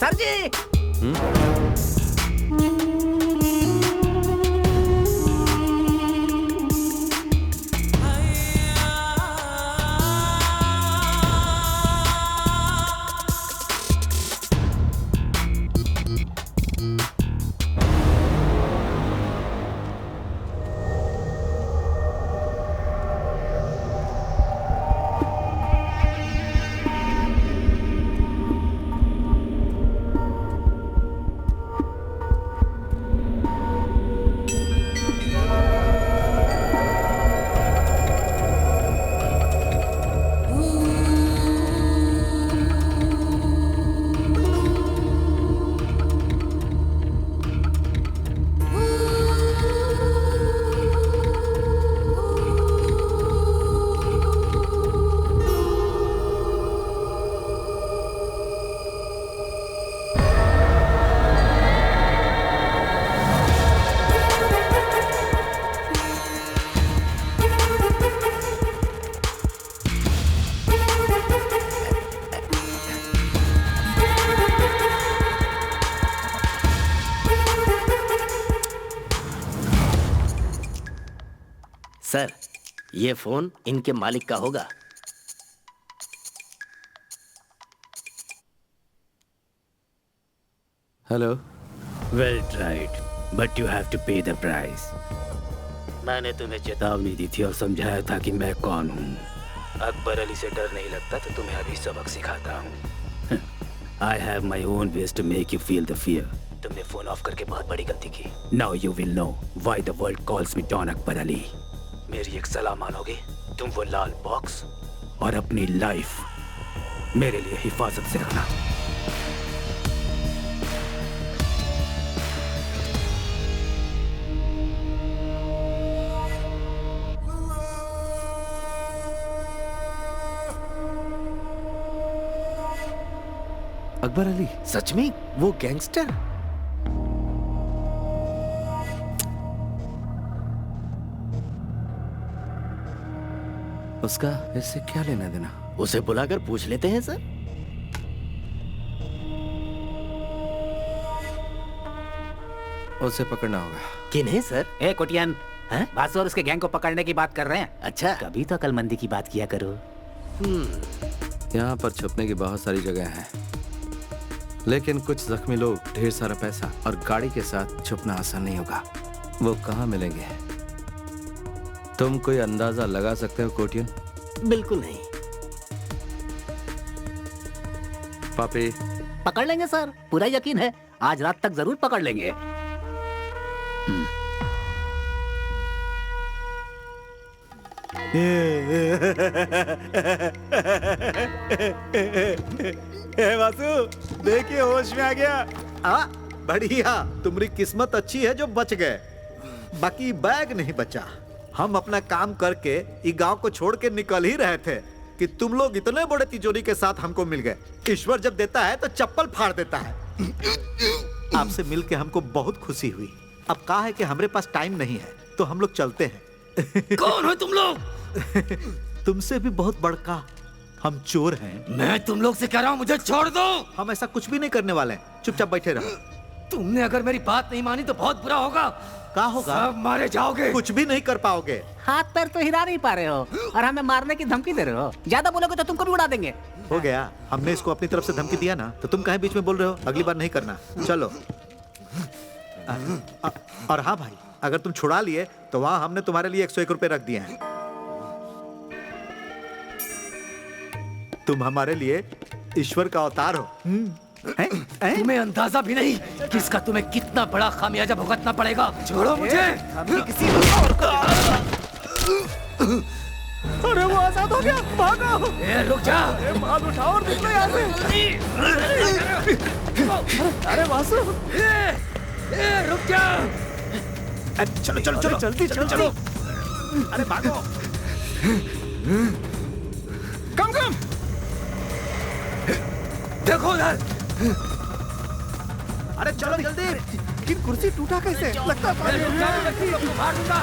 सर जी। सर, ये फोन इनके मालिक का होगा। Hello. Well tried, but you have to pay the price. मैंने तुम्हें चेतावनी दी थी और समझाया था कि मैं कौन हूँ। अकबर अली से डर नहीं लगता तो तुम्हें अभी सबक सिखाता हूँ। I have my own ways to make you feel the fear. तुमने फोन ऑफ करके बहुत बड़ी गलती की। Now you will know why the world calls me don Akbar Ali. मेरी एक सलाह मानोगे? तुम वो लाल बॉक्स और अपनी लाइफ मेरे लिए हिफाजत से रखना। अकबर अली? सच में वो गैंगस्टर? उसका इससे क्या लेना देना? उसे बुलाकर पूछ लेते हैं सर। उसे पकड़ना होगा। किन्हें सर? ए कोटियन, वासु और उसके गैंग को पकड़ने की बात कर रहे हैं। अच्छा, कभी तो अकलमंदी की बात किया करो। यहाँ पर छुपने की बहुत सारी जगह हैं, लेकिन कुछ जख्मी लोग, ढेर सारा पैसा और गाड़ी के साथ छुपना आसान नहीं होगा। वो कहाँ मिलेंगे? तुम कोई अंदाजा लगा सकते हो कोटियन? बिल्कुल नहीं। पापी? पकड़ लेंगे सर, पूरा यकीन है। आज रात तक जरूर पकड़ लेंगे। वासु, देखिए होश में आ गया। बढ़िया, तुम्हारी किस्मत अच्छी है जो बच गए, बाकी बैग नहीं बचा। हम अपना काम करके इस गांव को छोड़ के निकल ही रहे थे कि तुम लोग इतने बड़े तिजोरी के साथ हमको मिल गए। ईश्वर जब देता है तो चप्पल फाड़ देता है। आपसे मिल के हमको बहुत खुशी हुई। अब कहा है कि हमारे पास टाइम नहीं है, तो हम लोग चलते हैं। कौन हो तुम लोग? तुमसे भी बहुत बड़का हम चोर हैं। मैं तुम लोग से कह रहा हूँ, मुझे छोड़ दो। हम ऐसा कुछ भी नहीं करने वाले हैं, चुपचाप बैठे रहो। तुमने अगर मेरी बात नहीं मानी तो बहुत बुरा होगा। क्या होगा? सब मारे जाओगे। कुछ भी नहीं कर पाओगे। हाथ पैर तो हिला नहीं पा रहे हो और हमें मारने की धमकी दे रहे हो। ज्यादा बोलोगे तो तुमको भी उड़ा देंगे। हो गया, हमने इसको अपनी तरफ से धमकी दिया ना, तो तुम काहे बीच में बोल रहे हो? अगली बार नहीं करना। चलो। और हाँ भाई, अगर तुम छुड़ा लिए तो वहां हमने तुम्हारे लिए 101 रुपए रख दिए हैं। तुम हमारे लिए ईश्वर का अवतार हो। तुम्हें अंदाजा भी नहीं कि इसका तुम्हें कितना बड़ा खामियाजा भुगतना पड़ेगा। छोड़ो मुझे। किसी और को अरे वो आजाद हो गया, भागो। रुक जा। माल उठाओ और निकलो यहाँ से। अरे वासु, रुक जा। चलो चलो चलो जल्दी चलो। अरे भागो। कम। देखो उधर। अरे चलो जल्दी। लेकिन कुर्सी टूटा कैसे? लगता है मार दूंगा।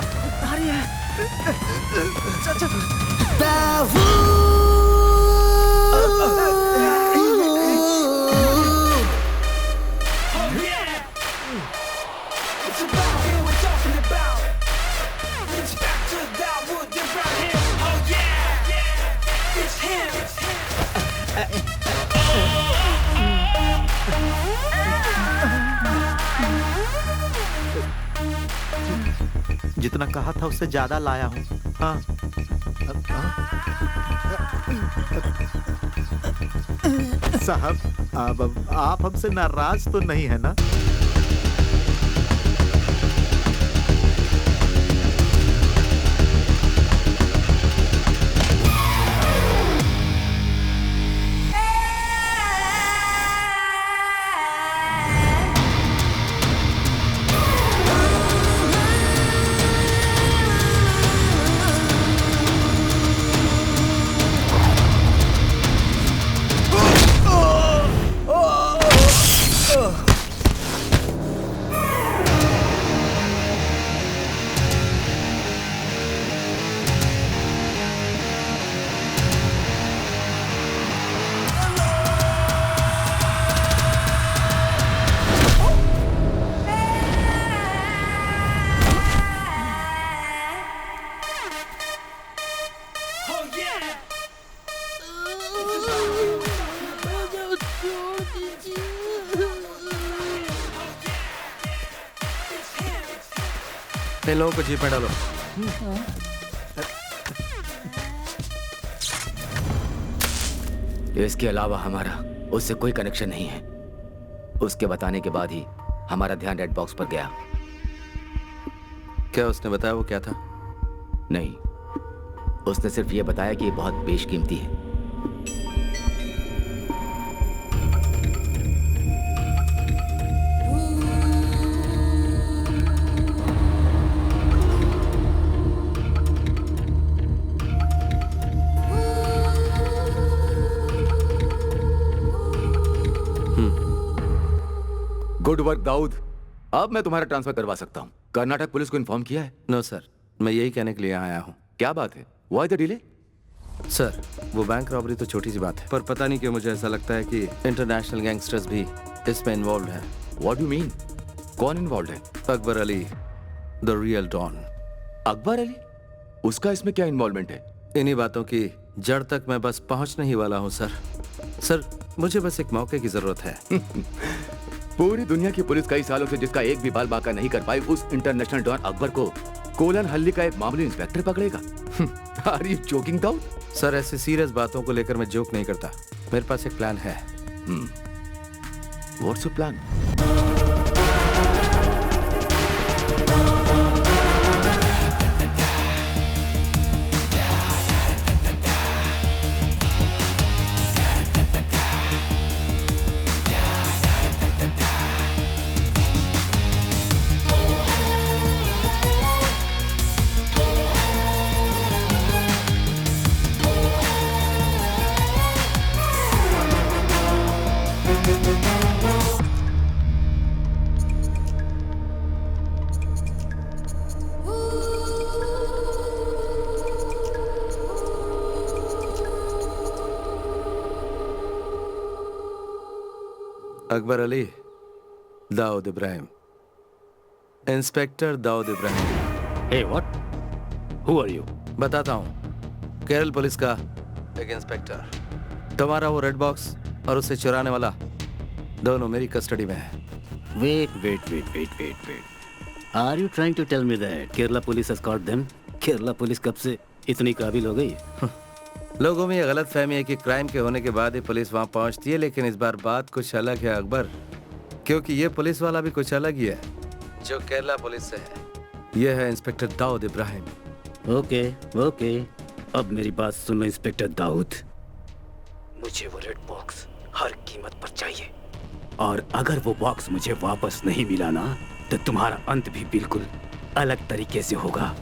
जितना कहा था उससे ज्यादा लाया हूँ। हाँ। साहब, अब आप हमसे नाराज तो नहीं है ना? इन लोगों को जीप में डालो। इसके अलावा हमारा उससे कोई कनेक्शन नहीं है। उसके बताने के बाद ही हमारा ध्यान रेड बॉक्स पर गया। क्या उसने बताया वो क्या था? नहीं, उसने सिर्फ ये बताया कि ये बहुत बेशकीमती है। Good work Dawood. अब मैं तुम्हारा ट्रांसफर करवा सकता हूँ। कर्नाटक पुलिस को इन्फॉर्म किया है? नो सर, मैं यही कहने के लिए आया हूँ। क्या बात है? Why the delay? सर, वो बैंक रॉबरी तो छोटी सी बात है, पर पता नहीं क्यों मुझे ऐसा लगता है कि इंटरनेशनल गैंगस्टर्स भी इसमें इन्वॉल्व हैं। What you mean? कौन इन्वॉल्व है? Akbar Ali, the real don. Akbar Ali? उसका इसमें क्या इन्वॉल्वमेंट है? इन्हीं बातों की जड़ तक मैं बस पहुंचने ही वाला हूं सर। सर, मुझे बस एक मौके की जरूरत है। पूरी दुनिया की पुलिस कई सालों से जिसका एक भी बाल बाका नहीं कर पाई, उस इंटरनेशनल डॉन अकबर को कोलन हल्ली का एक मामूली इंस्पेक्टर पकड़ेगा? Are you joking Dawood? Sir, ऐसी सीरियस बातों को लेकर मैं जोक नहीं करता। मेरे पास एक प्लान है। What's your plan? Akbar Ali, Dawood Ibrahim, inspector Dawood Ibrahim. Hey, what? Who are you? बताता हूँ, केरल पुलिस का एक इंस्पेक्टर। तुम्हारा वो रेड बॉक्स और उसे चुराने वाला दोनों मेरी कस्टडी में है। Wait. Are you trying to tell me that Kerala police has caught them? Kerala police कब से इतनी काबिल हो गई? लोगों में ये गलत फहमी है कि क्राइम के होने के बाद ही पुलिस वहाँ पहुँचती है, लेकिन इस बार बात कुछ अलग है अकबर, क्योंकि ये पुलिस वाला भी कुछ अलग ही है जो केरला पुलिस से है। ये है इंस्पेक्टर दाऊद इब्राहिम। ओके, अब मेरी बात सुनो इंस्पेक्टर दाऊद। मुझे वो रेड बॉक्स हर कीमत पर चाहिए, और अगर वो बॉक्स मुझे वापस नहीं मिला ना, तो तुम्हारा अंत भी बिल्कुल अलग तरीके से होगा।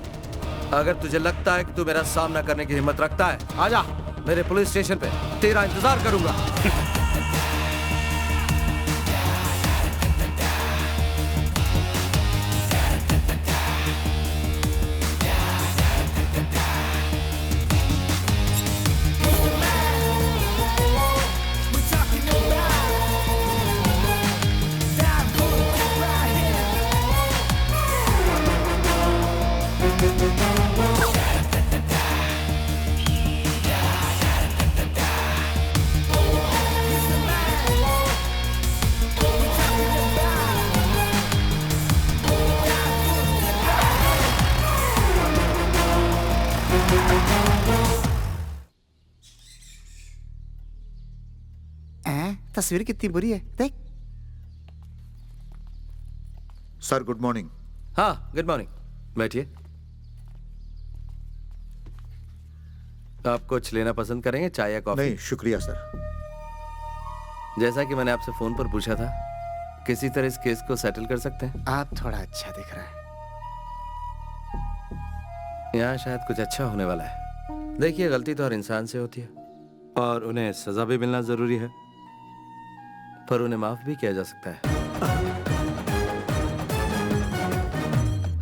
अगर तुझे लगता है कि तू मेरा सामना करने की हिम्मत रखता है, आजा मेरे पुलिस स्टेशन पे, तेरा इंतजार करूंगा। तस्वीर कितनी बुरी है, देख। Sir good morning. हाँ, गुड मॉर्निंग, बैठिए। आप कुछ लेना पसंद करेंगे, चाय या कॉफी? नहीं शुक्रिया सर। जैसा कि मैंने आपसे फोन पर पूछा था, किसी तरह इस केस को सेटल कर सकते हैं? आप थोड़ा अच्छा दिख रहा है। यहाँ शायद कुछ अच्छा होने वाला है। देखिए, गलती तो हर इंसान से होती है और उन्हें सजा भी मिलना जरूरी है, पर उन्हें माफ भी किया जा सकता है।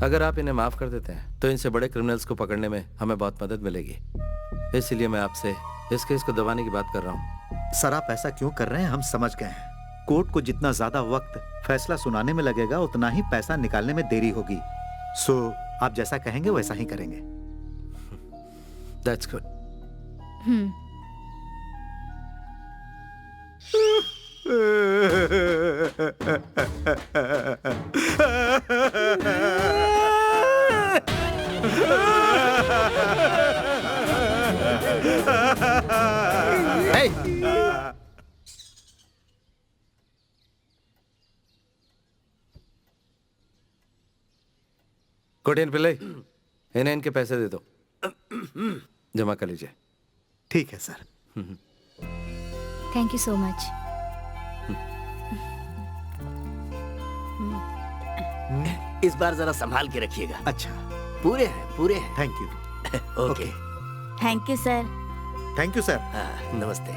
अगर आप इन्हें माफ कर देते हैं तो इनसे बड़े क्रिमिनल्स को पकड़ने में हमें बहुत मदद मिलेगी। इसलिए मैं आपसे इस केस को दबाने की बात कर रहा हूँ। सर आप ऐसा क्यों कर रहे हैं, हम समझ गए हैं। कोर्ट को जितना ज्यादा वक्त फैसला सुनाने में लगेगा, उतना ही पैसा निकालने में देरी होगी। सो आप जैसा कहेंगे वैसा ही करेंगे। That's good. Hey! कोटियन पिल्ले, इन्हें इनके पैसे दे दो, जमा कर लीजिए। ठीक है sir. Thank you so much. इस बार जरा संभाल के रखिएगा। अच्छा, पूरे हैं। Thank you. Okay. Thank you sir. Thank you sir. नमस्ते।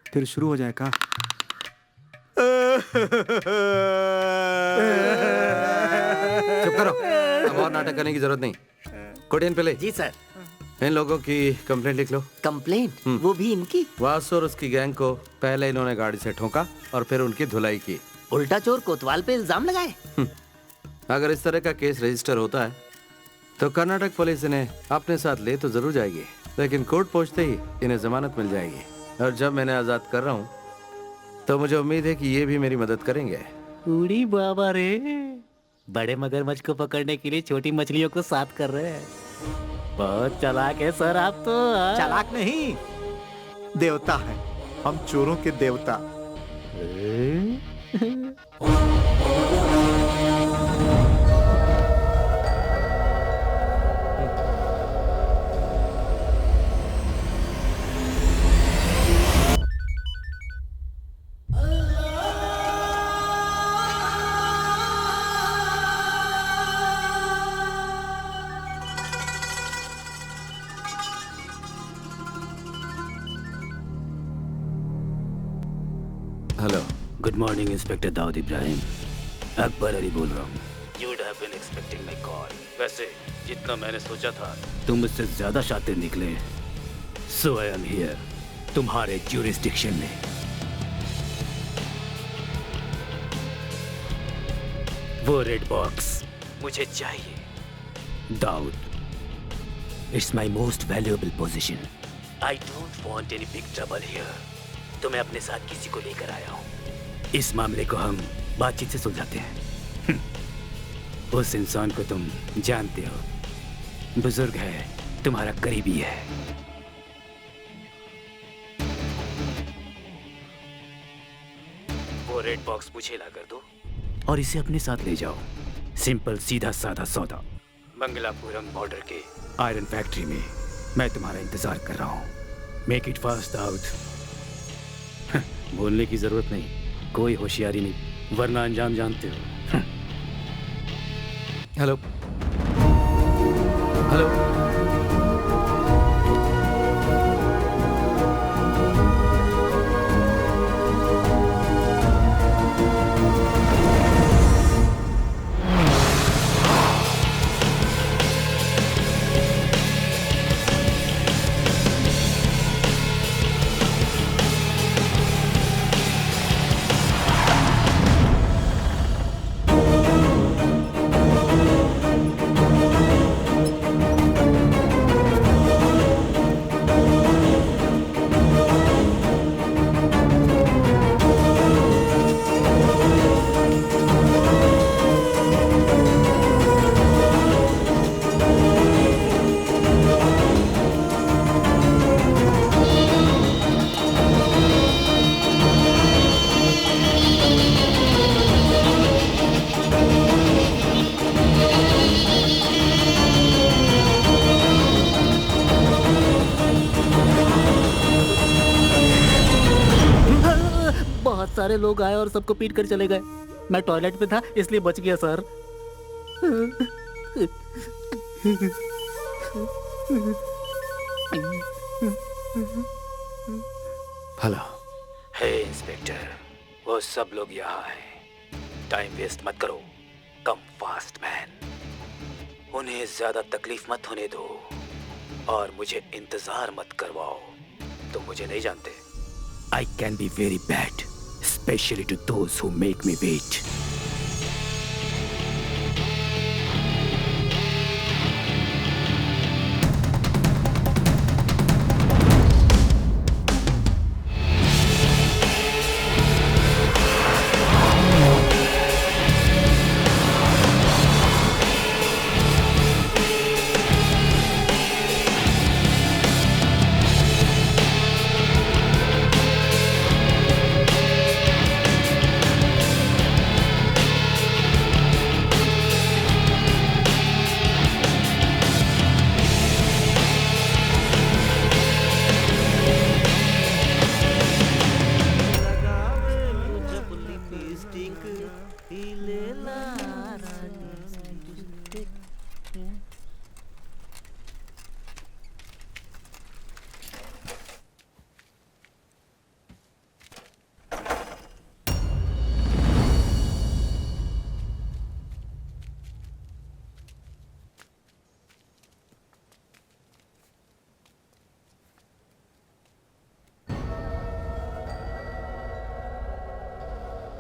फिर शुरू हो जाए का? चुप करो, अब और नाटक करने की जरूरत नहीं। कोटियन पिल्ले। जी सर। इन लोगों की कंप्लेंट लिख लो। कंप्लेंट? वो भी इनकी? वासु और उसकी गैंग को पहले इन्होंने गाड़ी से ठोका और फिर उनकी धुलाई की। उल्टा चोर कोतवाल पे इल्जाम लगाए। अगर इस तरह का केस रजिस्टर होता है तो कर्नाटक पुलिस इन्हें अपने साथ ले तो जरूर जाएगी, लेकिन कोर्ट पहुंचते ही इन्हें जमानत मिल जाएगी। और जब मैंने आजाद कर रहा हूँ तो मुझे उम्मीद है कि ये भी मेरी मदद करेंगे। उड़ी बाबा रे, बड़े मगरमच्छ को पकड़ने के लिए छोटी मछलियों को साथ कर रहे हैं। बहुत चालाक है सर आप तो। चालाक नहीं, देवता है हम, चोरों के देवता। Good morning inspector Dawood Ibrahim. Akbar Ali बोल रहा हूँ। You would have been expecting my call. वैसे जितना मैंने सोचा था तुम मुझसे ज्यादा शातिर निकले। So I am here, तुम्हारे jurisdiction में। वो रेड बॉक्स मुझे चाहिए Dawood. It's my most valuable possession. I don't want any big trouble here. तो मैं अपने साथ किसी को लेकर आया हूँ। इस मामले को हम बातचीत से सुलझाते हैं। उस इंसान को तुम जानते हो, बुजुर्ग है, तुम्हारा करीबी है। वो रेड बॉक्स मुझे ला कर दो और इसे अपने साथ ले जाओ। सिंपल सीधा साधा सौदा। मंगलापुरम बॉर्डर के आयरन फैक्ट्री में मैं तुम्हारा इंतजार कर रहा हूँ। Make it fast Dawood. बोलने की जरूरत नहीं, कोई होशियारी नहीं, वरना अंजाम जानते हो। Hello hello. सारे लोग आए और सबको पीट कर चले गए। मैं टॉयलेट में था इसलिए बच गया सर। हेलो। हे इंस्पेक्टर, वो सब लोग यहाँ हैं। टाइम वेस्ट मत करो, कम फास्ट मैन। उन्हें ज्यादा तकलीफ मत होने दो और मुझे इंतजार मत करवाओ। तुम मुझे नहीं जानते। I can be very bad, especially to those who make me wait.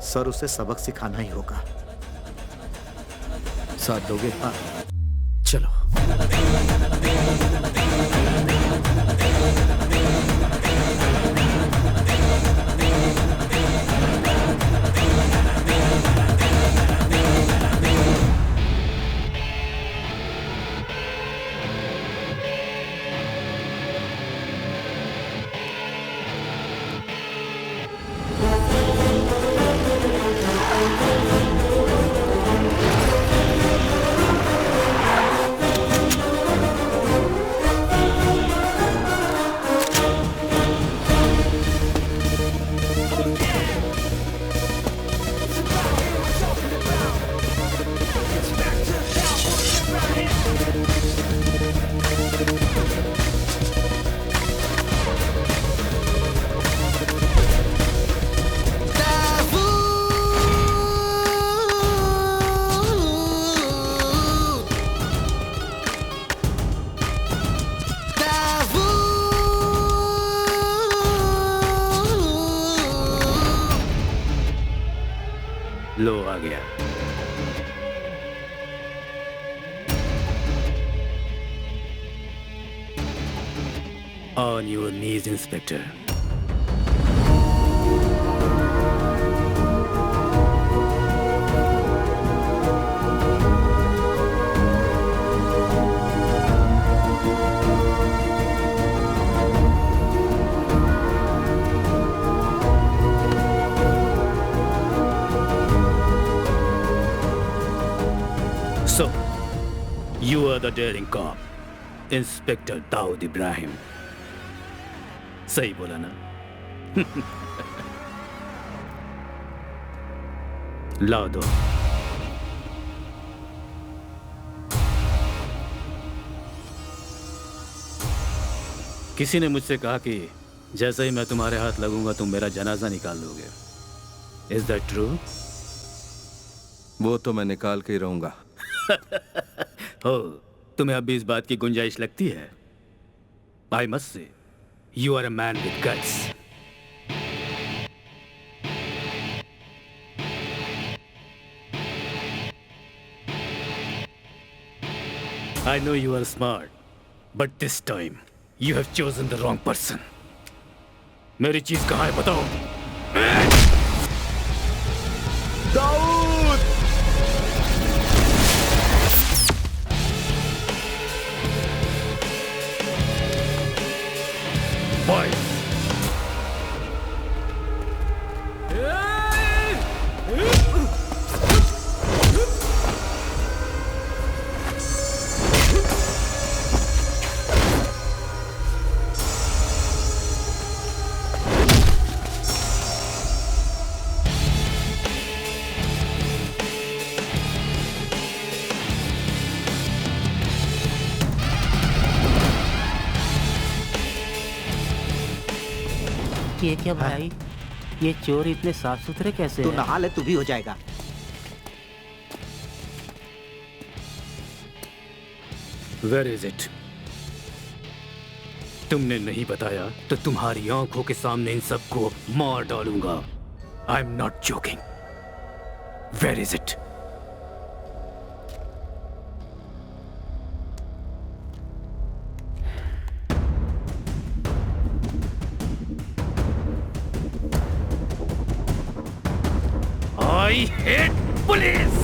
Sir, उसे सबक सिखाना ही होगा। साथ दोगे? हाँ, चलो। आ गया। On your knees, Inspector. So, you are the daring cop, Inspector Daud Ibrahim. सही बोला ना? ला दो। किसी ने मुझसे कहा कि जैसे ही मैं तुम्हारे हाथ लगूंगा तुम मेरा जनाजा निकाल दोगे। Is that true? वो तो मैं निकाल के ही रहूंगा। हो, तुम्हें अब भी इस बात की गुंजाइश लगती है? I must say, you are a man with guts. I know you are smart, but this time you have chosen the wrong person. मेरी चीज कहाँ है बताओ? दाऊद! Boy! ये क्या भाई? ये चोर इतने साफ सुथरे कैसे तू हैं? नहा ले, तू भी हो जाएगा। Where is it? तुमने नहीं बताया तो तुम्हारी आंखों के सामने इन सबको मार डालूंगा। I'm not joking. Where is it? I hate police!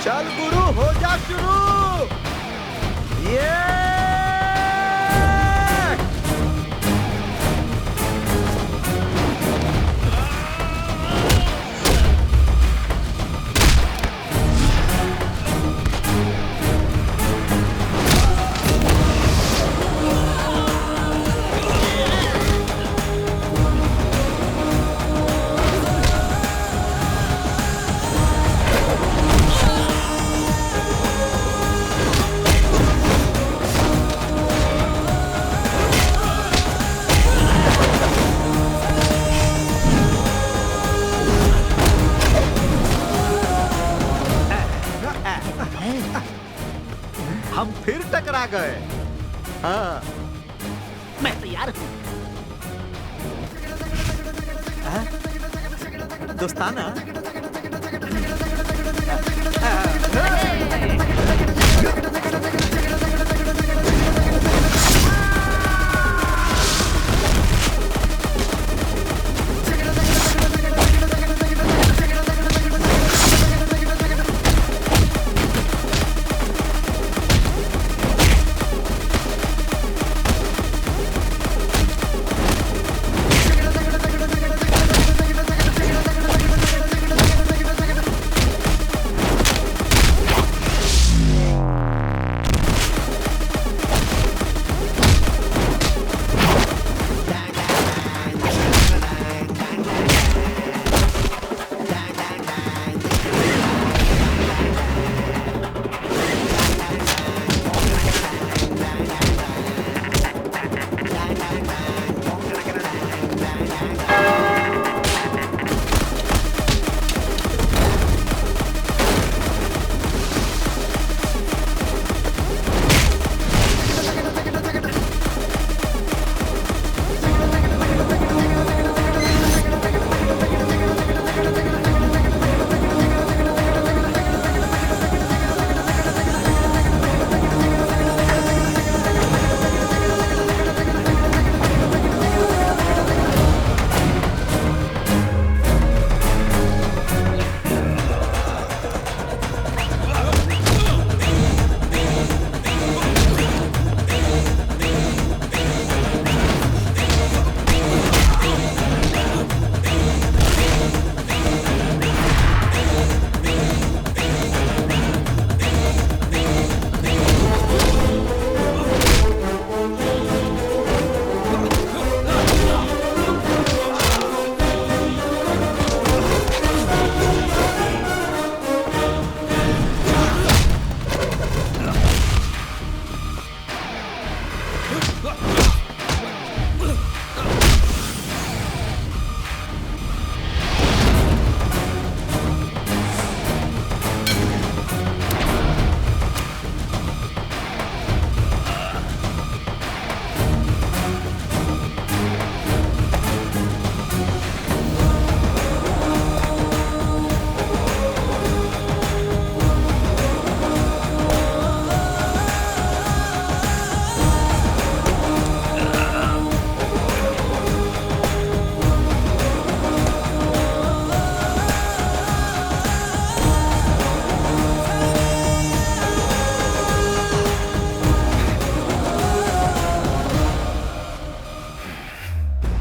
चल गुरु, हो जा शुरू। ये हम फिर टकरा गए। हाँ, मैं तैयार हूँ। दोस्ताना।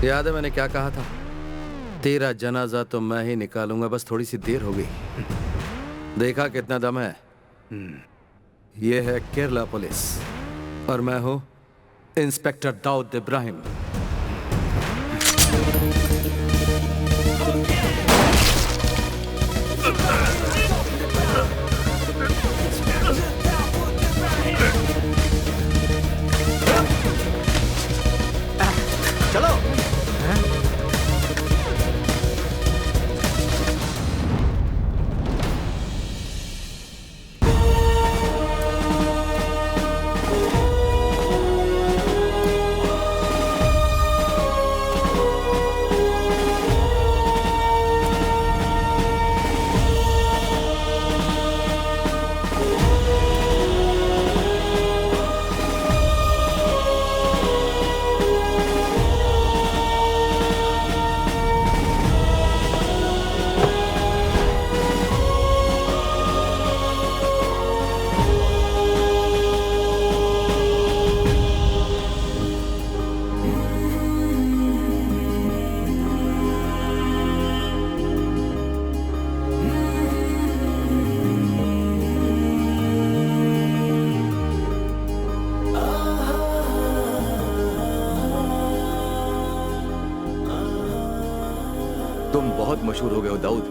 याद है मैंने क्या कहा था? तेरा जनाजा तो मैं ही निकालूंगा, बस थोड़ी सी देर हो गई। देखा कितना दम है? ये है केरला पुलिस और मैं हूं इंस्पेक्टर दाऊद इब्राहिम। चलो। तुम बहुत मशहूर हो गए हो दाऊद।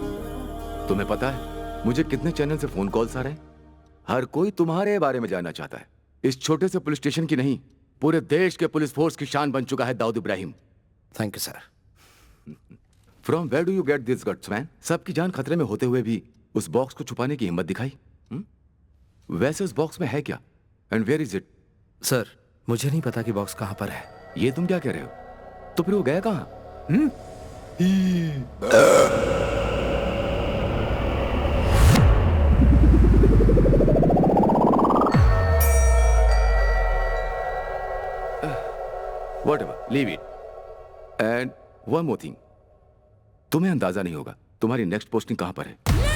तुम्हें पता है मुझे कितने चैनल से फोन कॉल्स आ रहे हैं? हर कोई तुम्हारे बारे में जानना चाहता है। इस छोटे से पुलिस स्टेशन की नहीं, पूरे देश के पुलिस फोर्स की शान बन चुका है Dawood Ibrahim. Thank you sir. From where do you get this guts man? सबकी जान खतरे में होते हुए भी उस बॉक्स को छुपाने की हिम्मत दिखाई। वैसे उस बॉक्स में है क्या? And where is it? Sir मुझे नहीं पता कि बॉक्स कहां पर है। ये तुम क्या कह रहे हो? तो फिर वो गया कहां? Whatever, leave it. And one more thing. तुम्हें अंदाजा नहीं होगा तुम्हारी नेक्स्ट पोस्टिंग कहां पर है।